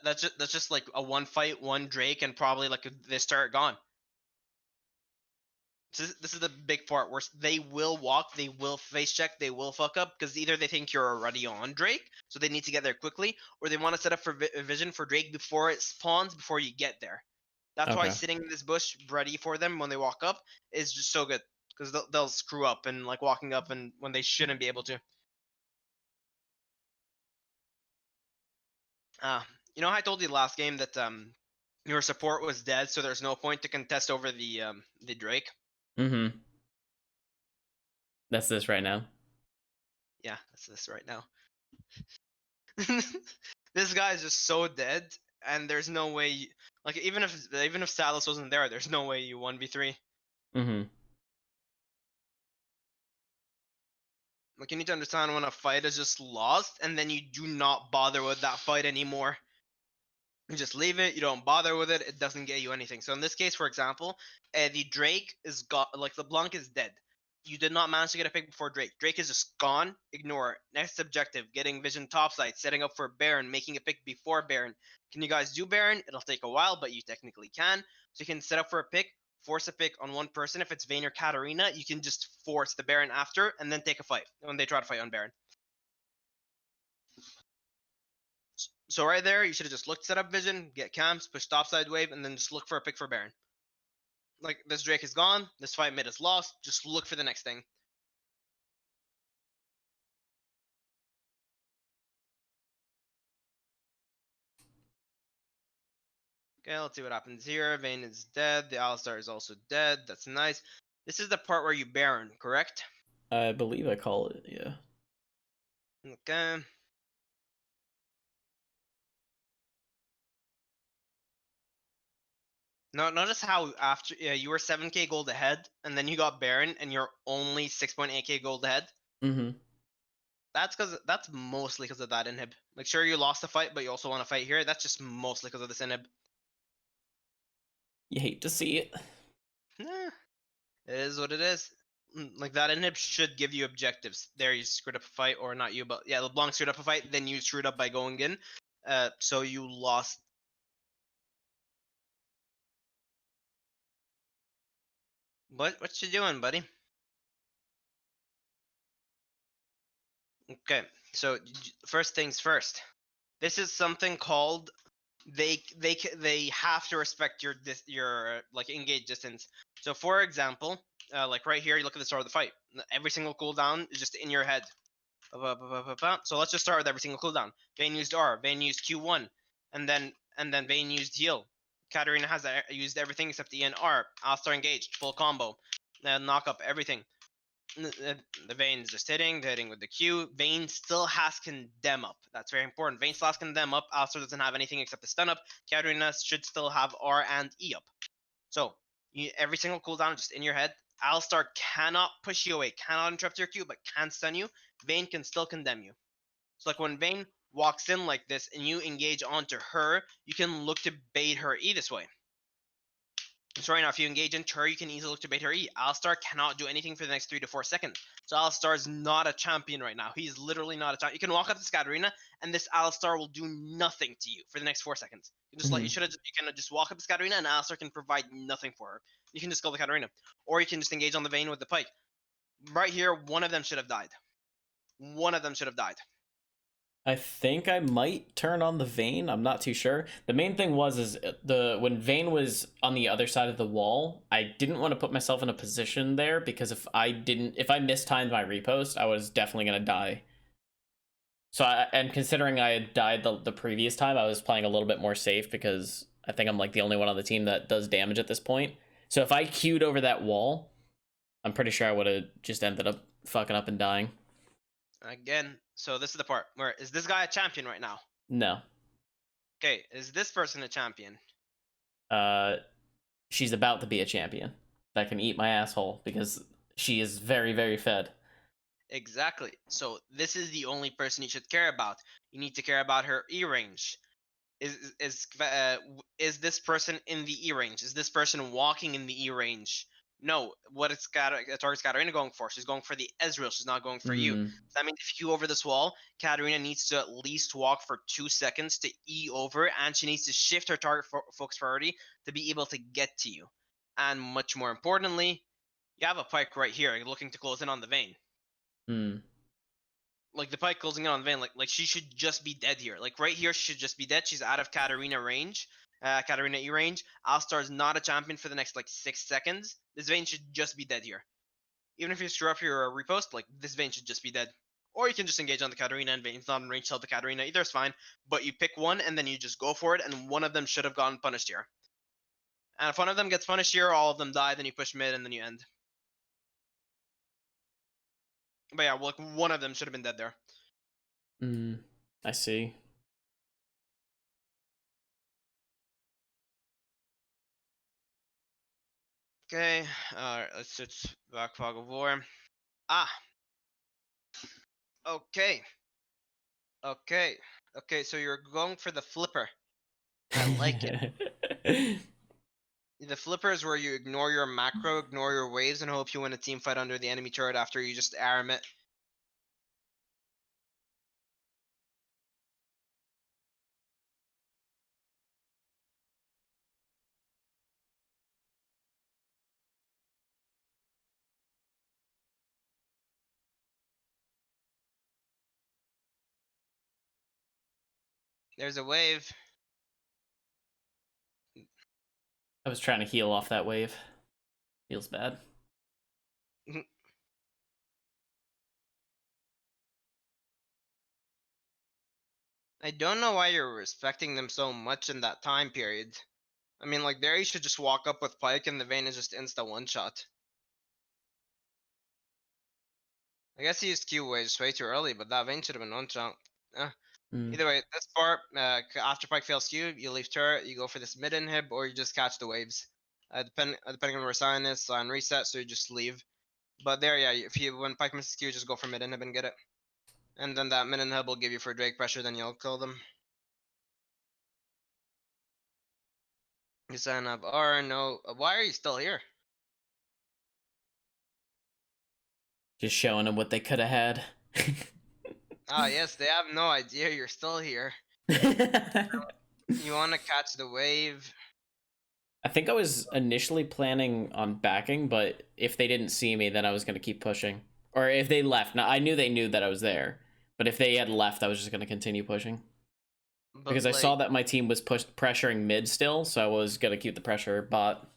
That's just like a one fight, one Drake, and probably like they start gone. This is the big part where they will walk, they will face check, they will fuck up because either they think you're already on Drake, so they need to get there quickly, or they want to set up for vision for Drake before it spawns, before you get there. That's why Okay. sitting in this bush ready for them when they walk up is just so good, because they'll screw up and like walking up and when they shouldn't be able to. Uh, I told you last game that your support was dead, so there's no point to contest over the Drake. Mm-hmm. That's this right now. Yeah, that's this right now. This guy is just so dead, and there's no way. Like even if Salas wasn't there, there's no way you 1v3. Mm-hmm. Like you need to understand when a fight is just lost, and then you do not bother with that fight anymore. You just leave it. You don't bother with it. It doesn't get you anything. So in this case, for example, the Drake is like LeBlanc is dead. You did not manage to get a pick before Drake. Drake is just gone. Ignore it. Next objective: getting vision topside, setting up for Baron, making a pick before Baron. Can you guys do Baron? It'll take a while, but you technically can. So you can set up for a pick, force a pick on one person. If it's Vayne or Katarina, you can just force the Baron after, and then take a fight when they try to fight on Baron. So right there, you should have just looked, set up vision, get camps, push topside wave, and then just look for a pick for Baron. Like, this Drake is gone, this fight mid is lost, just look for the next thing. Okay, let's see what happens here. Vayne is dead, the Alistar is also dead, that's nice. This is the part where you Baron, correct? I believe I call it, yeah. Okay. No, notice how after you were 7k gold ahead, and then you got Baron, and you're only 6.8k gold ahead. Mm-hmm. That's mostly because of that inhib. Like, sure, you lost the fight, but you also want to fight here. That's just mostly because of this inhib. You hate to see it. Eh, it is what it is. Like, that inhib should give you objectives. There, you screwed up a fight, or not you, but yeah, LeBlanc screwed up a fight, then you screwed up by going in. So you lost. What you doing, buddy? Okay, so first things first. This is something called they have to respect your like engage distance. So for example, like right here, you look at the start of the fight. Every single cooldown is just in your head. So let's just start with every single cooldown. Vayne used R, Vayne used Q1, and then Vayne used heal. Katarina has used everything except E and R. Alistar engaged, full combo, knock up everything. The Vayne's just hitting with the Q. Vayne still has condemn up. That's very important. Vayne still has condemn up. Alistar doesn't have anything except the stun up. Katarina should still have R and E up. So Every single cooldown just in your head. Alistar cannot push you away, cannot interrupt your Q, but can stun you. Vayne can still condemn you. So like when Vayne walks in like this and you engage onto her, you can look to bait her E this way. So right now, if you engage into her, you can easily look to bait her E. Alistar cannot do anything for the next 3 to 4 seconds. So Alistar is not a champion right now. He's literally not a champion. You can walk up to Katarina, and this Alistar will do nothing to you for the next 4 seconds. You just you can just walk up to Katarina, and Alistar can provide nothing for her. You can just kill the Katarina, or you can just engage on the Vayne with the Pike. Right here, one of them should have died. One of them should have died. I think I might turn on the Vayne. I'm not too sure. The main thing was when Vayne was on the other side of the wall, I didn't want to put myself in a position there because if I mistimed my repost, I was definitely gonna die. So and considering I had died the previous time, I was playing a little bit more safe because I think I'm like the only one on the team that does damage at this point. So if I queued over that wall, I'm pretty sure I would have just ended up fucking up and dying. Again, so this is the part where, is this guy a champion right now? No. Okay, is this person a champion? She's about to be a champion that can eat my asshole because she is very, very fed. Exactly. So this is the only person you should care about. You need to care about her E range. Is this person in the E range? Is this person walking in the E range? No. What it's target's Katarina going for? She's going for the Ezreal. She's not going for you. So that means if you over this wall, Katarina needs to at least walk for 2 seconds to E over, and she needs to shift her target focus priority to be able to get to you. And much more importantly, you have a Pike right here looking to close in on the Vayne. Like the Pike closing in on Vayne, like she should just be dead here. Like right here, she should just be dead. She's out of Katarina range, Katarina E range. Alistar is not a champion for the next like 6 seconds. This Vayne should just be dead here. Even if you screw up your repost, like this Vayne should just be dead. Or you can just engage on the Katarina and Vayne's not in range to help the Katarina. Either is fine, but you pick one and then you just go for it, and one of them should have gotten punished here. And if one of them gets punished here, all of them die. Then you push mid and then you end. But yeah, well, like one of them should have been dead there. I see. Okay, alright, let's switch back Fog of War. Ah! Okay. Okay, so you're going for the flipper. I like it. The flipper is where you ignore your macro, ignore your waves, and hope you win a team fight under the enemy turret after you just aim it. There's a wave. I was trying to heal off that wave. Feels bad. I don't know why you're respecting them so much in that time period. I mean, like, there you should just walk up with Pike and the Vayne is just insta one-shot. I guess he used Q way too early, but that Vayne should have been one-shot. Either way, this part, after Pike fails Q, you leave turret, you go for this mid inhib, or you just catch the waves. Depending on where Sion is, Sion reset, so you just leave. But there, yeah, when Pike misses Q, just go for mid inhib and get it. And then that mid inhib will give you for Drake pressure, then you'll kill them. You Sion have R, no. Why are you still here? Just showing them what they could have had. Ah, yes, they have no idea you're still here. You want to catch the wave. I think I was initially planning on backing, but if they didn't see me, then I was going to keep pushing. Or if they left. Now, I knew they knew that I was there. But if they had left, I was just going to continue pushing. Because I saw that my team was pressuring mid still, so I was going to keep the pressure bot.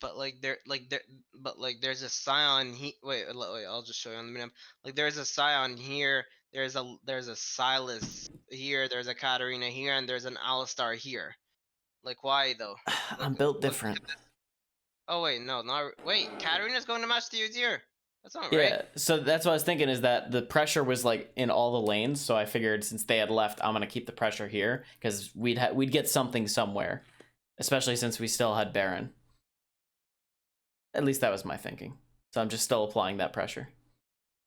But there's a Sion wait, I'll just show you on the minimap. Like there's a Sion here, there's a Silas here, there's a Katarina here, and there's an Alistar here. Like why though? Like, I'm built different. Oh wait, no, not wait. Katarina's going to match the Udyr. That's not right. Yeah, so that's what I was thinking, is that the pressure was like in all the lanes, so I figured since they had left, I'm gonna keep the pressure here because we'd get something somewhere, especially since we still had Baron. At least that was my thinking. So I'm just still applying that pressure.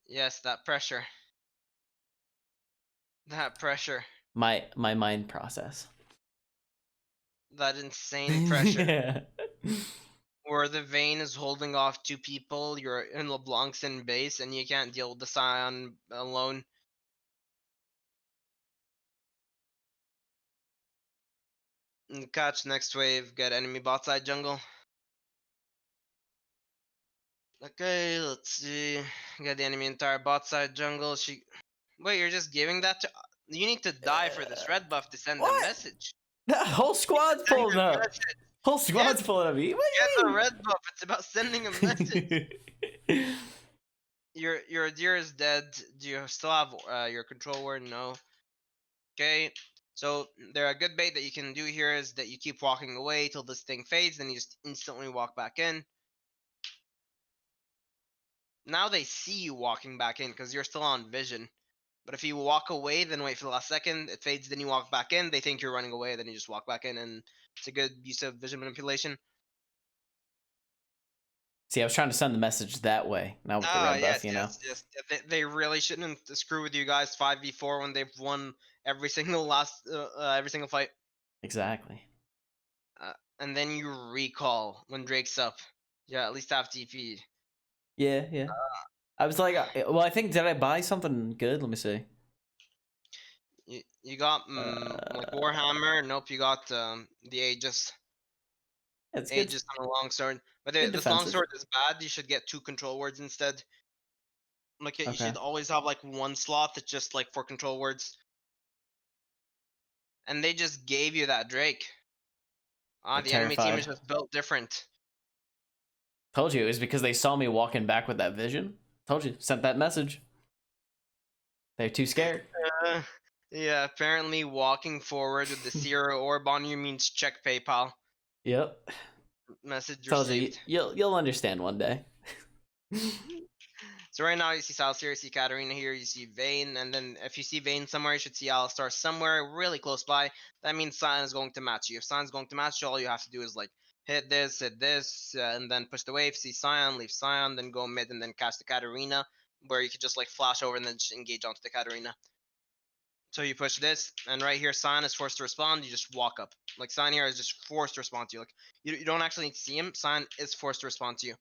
Yes, that pressure. That pressure. My mind process. That insane pressure. Yeah. Where the Vayne is holding off two people, you're in LeBlanc's in base, and you can't deal with the Scion alone. Catch next wave, get enemy bot side jungle. Okay, let's see. Get the enemy entire bot side jungle. Wait, you're just giving that to. You need to die for this red buff to send a What? message. The whole squad's Send pulling a up. message. Whole Get, squad's pulling up. What get do the you red buff. It's about sending a message. mean? Your deer is dead. Do you still have your control word? No. Okay. So there a good bait that you can do here is that you keep walking away till this thing fades, then you just instantly walk back in. Now they see you walking back in because you're still on vision. But if you walk away, then wait for the last second, it fades, then you walk back in, they think you're running away, then you just walk back in, and it's a good use of vision manipulation. See, I was trying to send the message that way, not with the Ah, red buff, yes, you know? yes, yes. They really shouldn't screw with you guys 5v4 when they've won every single every single fight. Exactly. And then you recall when Drake's up. Yeah, at least have TP. Yeah, yeah. I was like, well, I think, did I buy something good? Let me see. You got like Warhammer. Nope, you got the Aegis. It's good. Aegis on a longsword. But Good this defensive. longsword is bad. You should get two control words instead. Like you Okay. should always have like one slot that's just like for control words. And they just gave you that Drake. They're The enemy team terrified. is just built different. Told you, it was because they saw me walking back with that vision. Told you, sent that message. They're too scared. Uh, yeah, apparently walking forward with the Zero orb on you means check PayPal. Yep. Message Told you, received. you'll understand one day. So right now you see Sal's here, you see Katarina here, you see Vayne, and then if you see Vayne somewhere, you should see Alistar somewhere really close by. That means Sion is going to match you. If Sion's going to match you, all you have to do is like hit this, and then push the wave, see Sion, leave Sion, then go mid and then cast the Katarina, where you could just like flash over and then just engage onto the Katarina. So you push this, and right here Sion is forced to respond, you just walk up. Like Sion here is just forced to respond to you. Like you don't actually need to see him, Sion is forced to respond to you.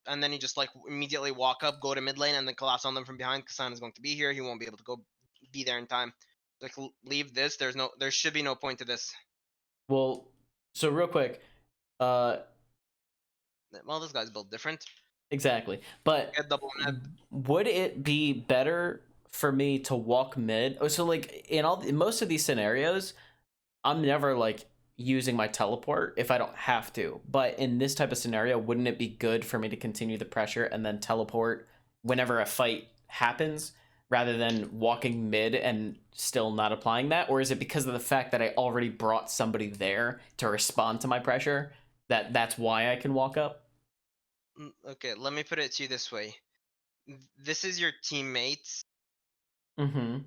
And then you just like immediately walk up, go to mid lane, and then collapse on them from behind. Kasan is going to be here. He won't be able to go be there in time. Like leave this. There should be no point to this. Well, so real quick, Well, this guy's built different. exactly. But Get double mid. would it be better for me to walk mid? Oh, so like in most of these scenarios, I'm never like using my teleport if I don't have to. But in this type of scenario, wouldn't it be good for me to continue the pressure and then teleport whenever a fight happens rather than walking mid and still not applying that? Or is it because of the fact that I already brought somebody there to respond to my pressure that's why I can walk up? Okay, let me put it to you this way. This is your teammates, Mm-hmm.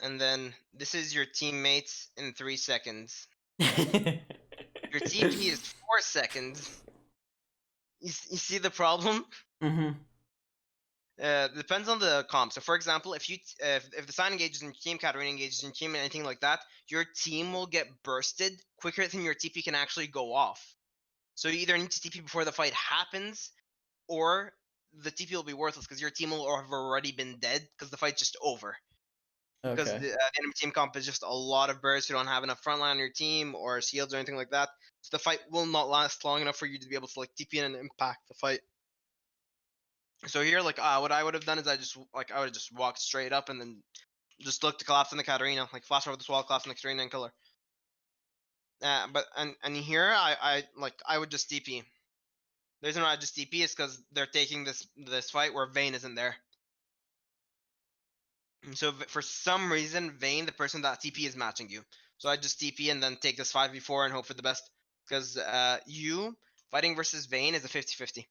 and then this is your teammates in 3 seconds. Your TP is 4 seconds. You see the problem? Mm-hmm. Depends on the comp. So, for example, if the sign engages in your team, Katarina engages in your team, and anything like that, your team will get bursted quicker than your TP can actually go off. So you either need to TP before the fight happens, or the TP will be worthless because your team will have already been dead because the fight's just over. Because Okay. the enemy team comp is just a lot of bursts who don't have enough frontline on your team or shields or anything like that. So the fight will not last long enough for you to be able to like TP in and impact the fight. So here, like, what I would have done is I would have just walked straight up and then just looked to collapse on the Katarina, like flash over this wall, collapse on the Katarina and kill her. But here I would just TP. The reason why I just TP is because they're taking this fight where Vayne isn't there. And so for some reason, Vayne, the person that TP, is matching you. So I just TP and then take this 5v4 and hope for the best. Because you fighting versus Vayne is a 50-50.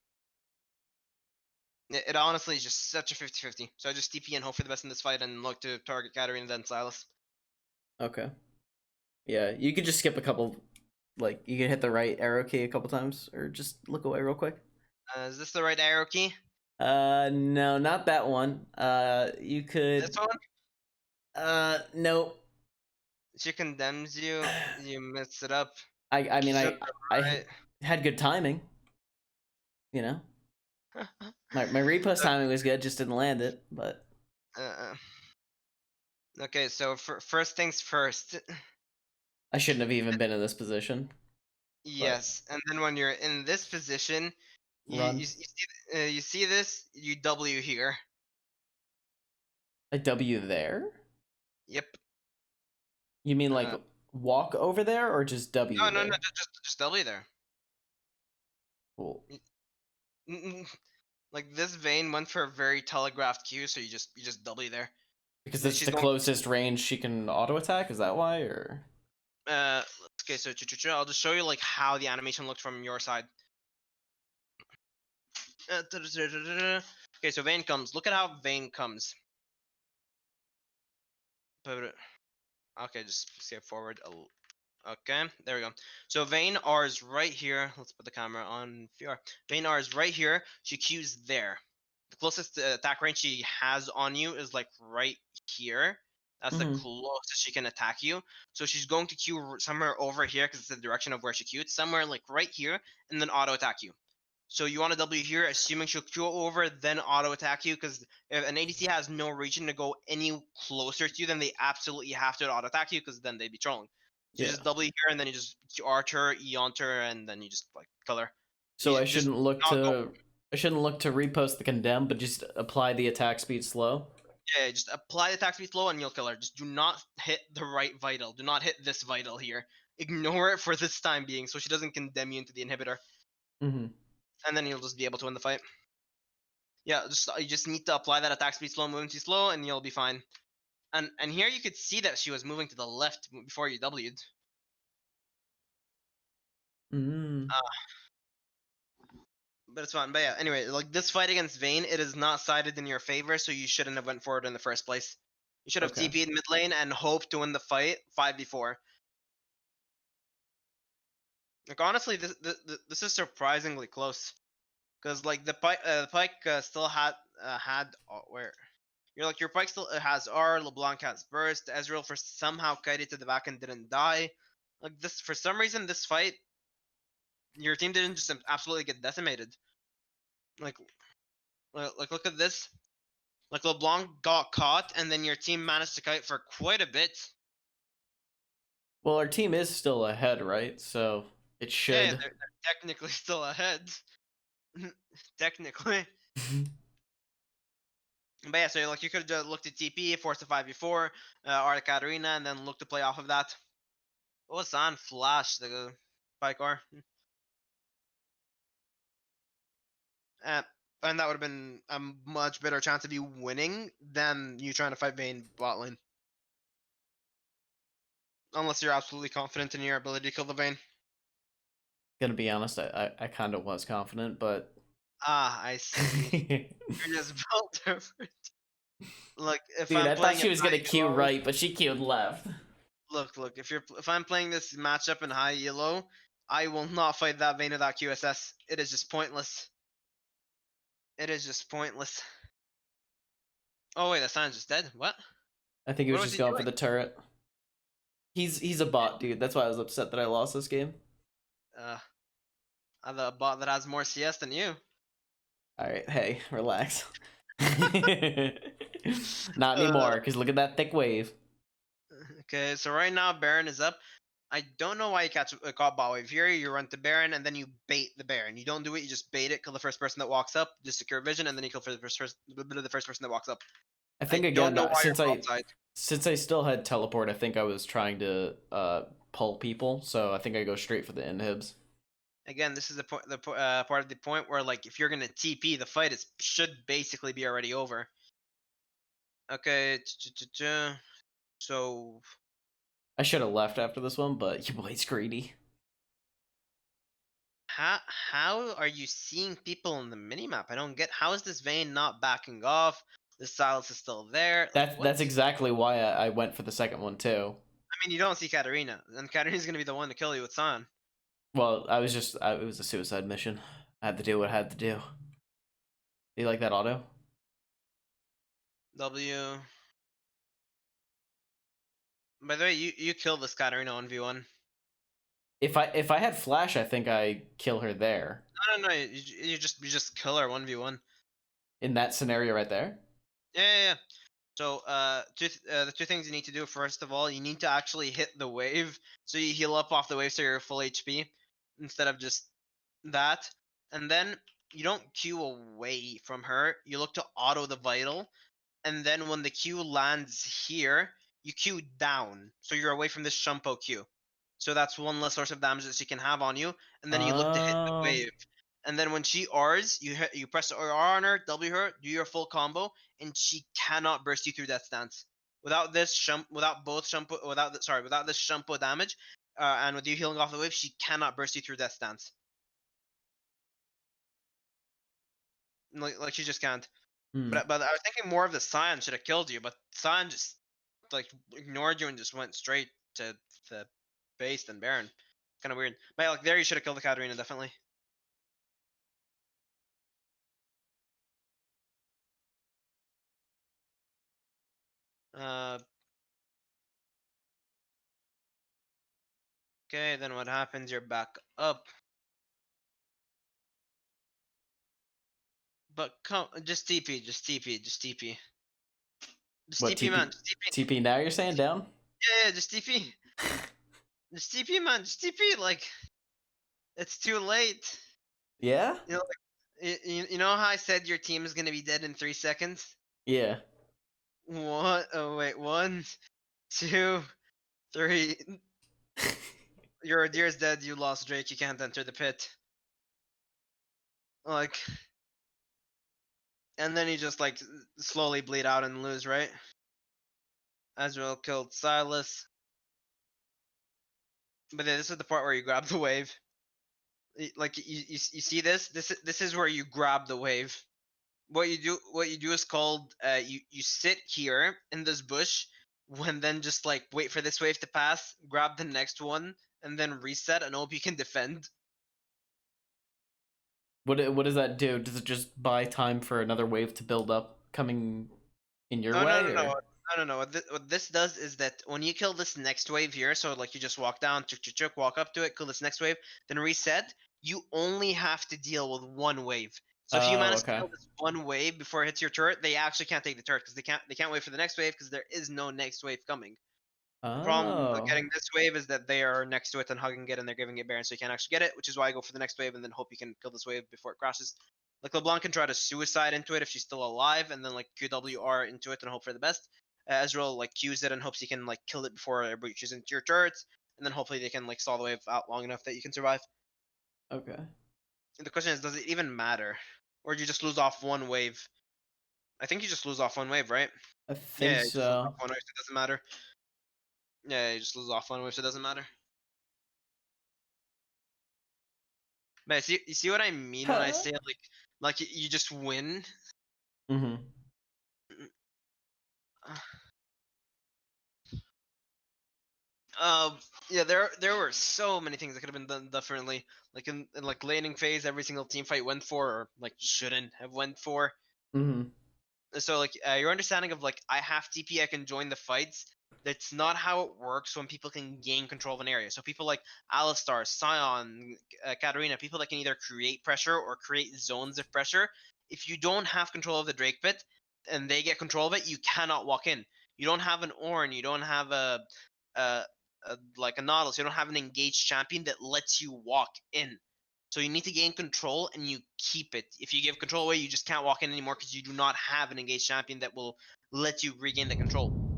It honestly is just such a 50-50. So I just TP and hope for the best in this fight and look to target Katarina and then Silas. Okay. Yeah, you could just skip a couple Like you can hit the right arrow key a couple times, or just look away real quick. Is this the right arrow key? No, not that one. You This could. one? No. She condemns you. You mess it up. I mean, Should I right. had good timing. You know, my repost timing was good, just didn't land it. But uh, okay, so first things first. I shouldn't have even been in this position. But Yes, and then when you're in this position, run. you see this, you W here. A W there? Yep. You mean like Uh, walk over there, or just W no, there? just W there. Cool. Like this vein went for a very telegraphed Q, so you just W there. Because Then it's she's the going. closest range she can auto attack. Is that why, or? Okay, so I'll just show you like how the animation looked from your side. Okay, so Vayne comes. Look at how Vayne comes. Okay, just skip forward. Okay, there we go. So Vayne R is right here. Let's put the camera on Fiora. Vayne R is right here. She Q's there. The closest attack range she has on you is like right here. That's the Mm-hmm. closest she can attack you. So she's going to Q somewhere over here because it's the direction of where she Q'd. Somewhere like right here, and then auto attack you. So you want to W here, assuming she'll Q over, then auto attack you, because if an ADC has no reason to go any closer to you, then they absolutely have to auto attack you, because then they'd be trolling. So you Yeah. just W here, and then you just Archer, E-Onter, and then you just like kill her. So You I just shouldn't look not go. to repost the condemn, but just apply the attack speed slow. Yeah, just apply the attack speed slow, and you'll kill her. Just do not hit the right vital. Do not hit this vital here. Ignore it for this time being, so she doesn't condemn you into the inhibitor, Mm-hmm. and then you'll just be able to win the fight. Yeah, just you just need to apply that attack speed slow, moving too slow, and you'll be fine. And here you could see that she was moving to the left before you W'd. Mm. But it's fine. But yeah, anyway, like this fight against Vayne, it is not sided in your favor, so you shouldn't have went forward in the first place. You should have Okay. TP'd mid lane and hoped to win the fight 5v4. Like honestly, this is surprisingly close, because like the Pyke still had where you're like your Pyke still has R, LeBlanc has burst, Ezreal for somehow kited to the back and didn't die. Like this, for some reason, this fight your team didn't just absolutely get decimated. Like, look at this. Like LeBlanc got caught, and then your team managed to kite for quite a bit. Well, our team is still ahead, right? So it Yeah, should. they're technically still ahead. Technically. But yeah, so like you could have looked at TP, force a 5v4, or the Katarina, and then look to play off of that. What was on Flash, the Pyke R? Uh, and that would have been a much better chance of you winning than you trying to fight Vayne bot lane. Unless you're absolutely confident in your ability to kill the Vayne. Gonna be honest, I kind of was confident, but. Ah, I see. You're just built different. Look, if Dude, I'm I thought playing she in was high gonna queue elo, right, but she queued left. look, if I'm playing this matchup in high elo, I will not fight that Vayne or that QSS. It is just pointless. It is just pointless. Oh wait, that San's just dead. What? I think he What was was just he going for doing? the turret. He's a bot, dude. That's why I was upset that I lost this game. Uh, the bot that has more CS than you. All right, hey, relax. Not Uh, anymore, because look at that thick wave. okay, so right now Baron is up. I don't know why you catch caught bot wave here. You run to Baron and then you bait the Baron. You don't do it. You just bait it. Kill the first person that walks up. Just secure vision, and then you kill for the first person that walks up. I I think don't again, know why since you're I offside. since I still had teleport, I think I was trying to pull people, so I think I go straight for the inhibs. Again, this is the point, part of the point where like if you're gonna TP, the fight should basically be already over. Okay, so I should have left after this one, but your boy's greedy. how are you seeing people in the minimap? I don't get how is this Vayne not backing off? The Silas is still there. Like That's what? that's exactly why I went for the second one too. I mean, you don't see Katarina, and Katarina's gonna be the one to kill you with San. Well, it was a suicide mission. I had to do what I had to do. You like that auto? W. By the way, you killed this Katarina 1v1. If I had flash, I think I kill her there No, you just kill her 1v1. in that scenario right there. Yeah. So, the two things you need to do, first of all, you need to actually hit the wave, so you heal up off the wave so you're full HP, instead of just that. And then you don't Q away from her, you look to auto the vital, and then when the Q lands here, you Q down, so you're away from this Shumpo Q. So that's one less source of damage that she can have on you, and then you look to hit the Oh. wave. And then when she R's, you press R on her, W her, do your full combo, and she cannot burst you through that stance. Without this without this Shumpo damage, and with you healing off the wave, she cannot burst you through that stance. Like she just can't. Hmm. But I was thinking more of the Scion should have killed you, but Scion just like ignored you and just went straight to the base and Baron. Kind of weird. But like there, you should have killed the Katarina definitely. Uh, okay, then what happens? You're back up. But come, just TP, just TP, just TP. Just What TP, man. TP? Just TP. TP now you're saying down? Yeah, just TP. Just TP, man. Just TP. Like, it's too late. Yeah. You know, you know how I said your team is gonna be dead in 3 seconds? Yeah. What? Oh wait, 1, 2, 3. Your deer's dead. You lost Drake. You can't enter the pit. Like, and then you just like slowly bleed out and lose, right? Azrael killed Silas. But then this is the part where you grab the wave. Like you see this? This is where you grab the wave. What you do is called you sit here in this bush, when then just like wait for this wave to pass, grab the next one, and then reset and hope you can defend. What does that do? Does it just buy time for another wave to build up coming in your Oh no way, no no or? no no no! What this does is that when you kill this next wave here, so like you just walk down, chuk, walk up to it, kill this next wave, then reset. You only have to deal with one wave. So if you Oh, manage to okay. kill this one wave before it hits your turret, they actually can't take the turret because they can't wait for the next wave because there is no next wave coming. The problem with Oh. getting this wave is that they are next to it and hugging it, and they're giving it Baron, so you can't actually get it, which is why I go for the next wave and then hope you can kill this wave before it crashes. Like LeBlanc can try to suicide into it if she's still alive, and then like QWR into it and hope for the best. Ezreal like Qs it and hopes he can like kill it before it breaches into your turrets, and then hopefully they can like stall the wave out long enough that you can survive. Okay. And the question is, does it even matter, or do you just lose off one wave? I think you just lose off one wave, right? I Yeah, think you just lose off so. one wave, so it doesn't matter. Yeah, you just lose off one wave, so it doesn't matter. But you see what I mean when I Huh. say like you just win. Mm-hmm. Um, yeah, there were so many things that could have been done differently. Like in like laning phase, every single team fight went for, or like shouldn't have went for. Mm-hmm. So like your understanding of like I have TP, I can join the fights. That's not how it works when people can gain control of an area. So people like Alistar, Scion, Katarina, people that can either create pressure or create zones of pressure. If you don't have control of the Drake pit and they get control of it, you cannot walk in. You don't have an Ornn, you don't have a, like a Nautilus, you don't have an engaged champion that lets you walk in. So you need to gain control and you keep it. If you give control away, you just can't walk in anymore because you do not have an engaged champion that will let you regain the control.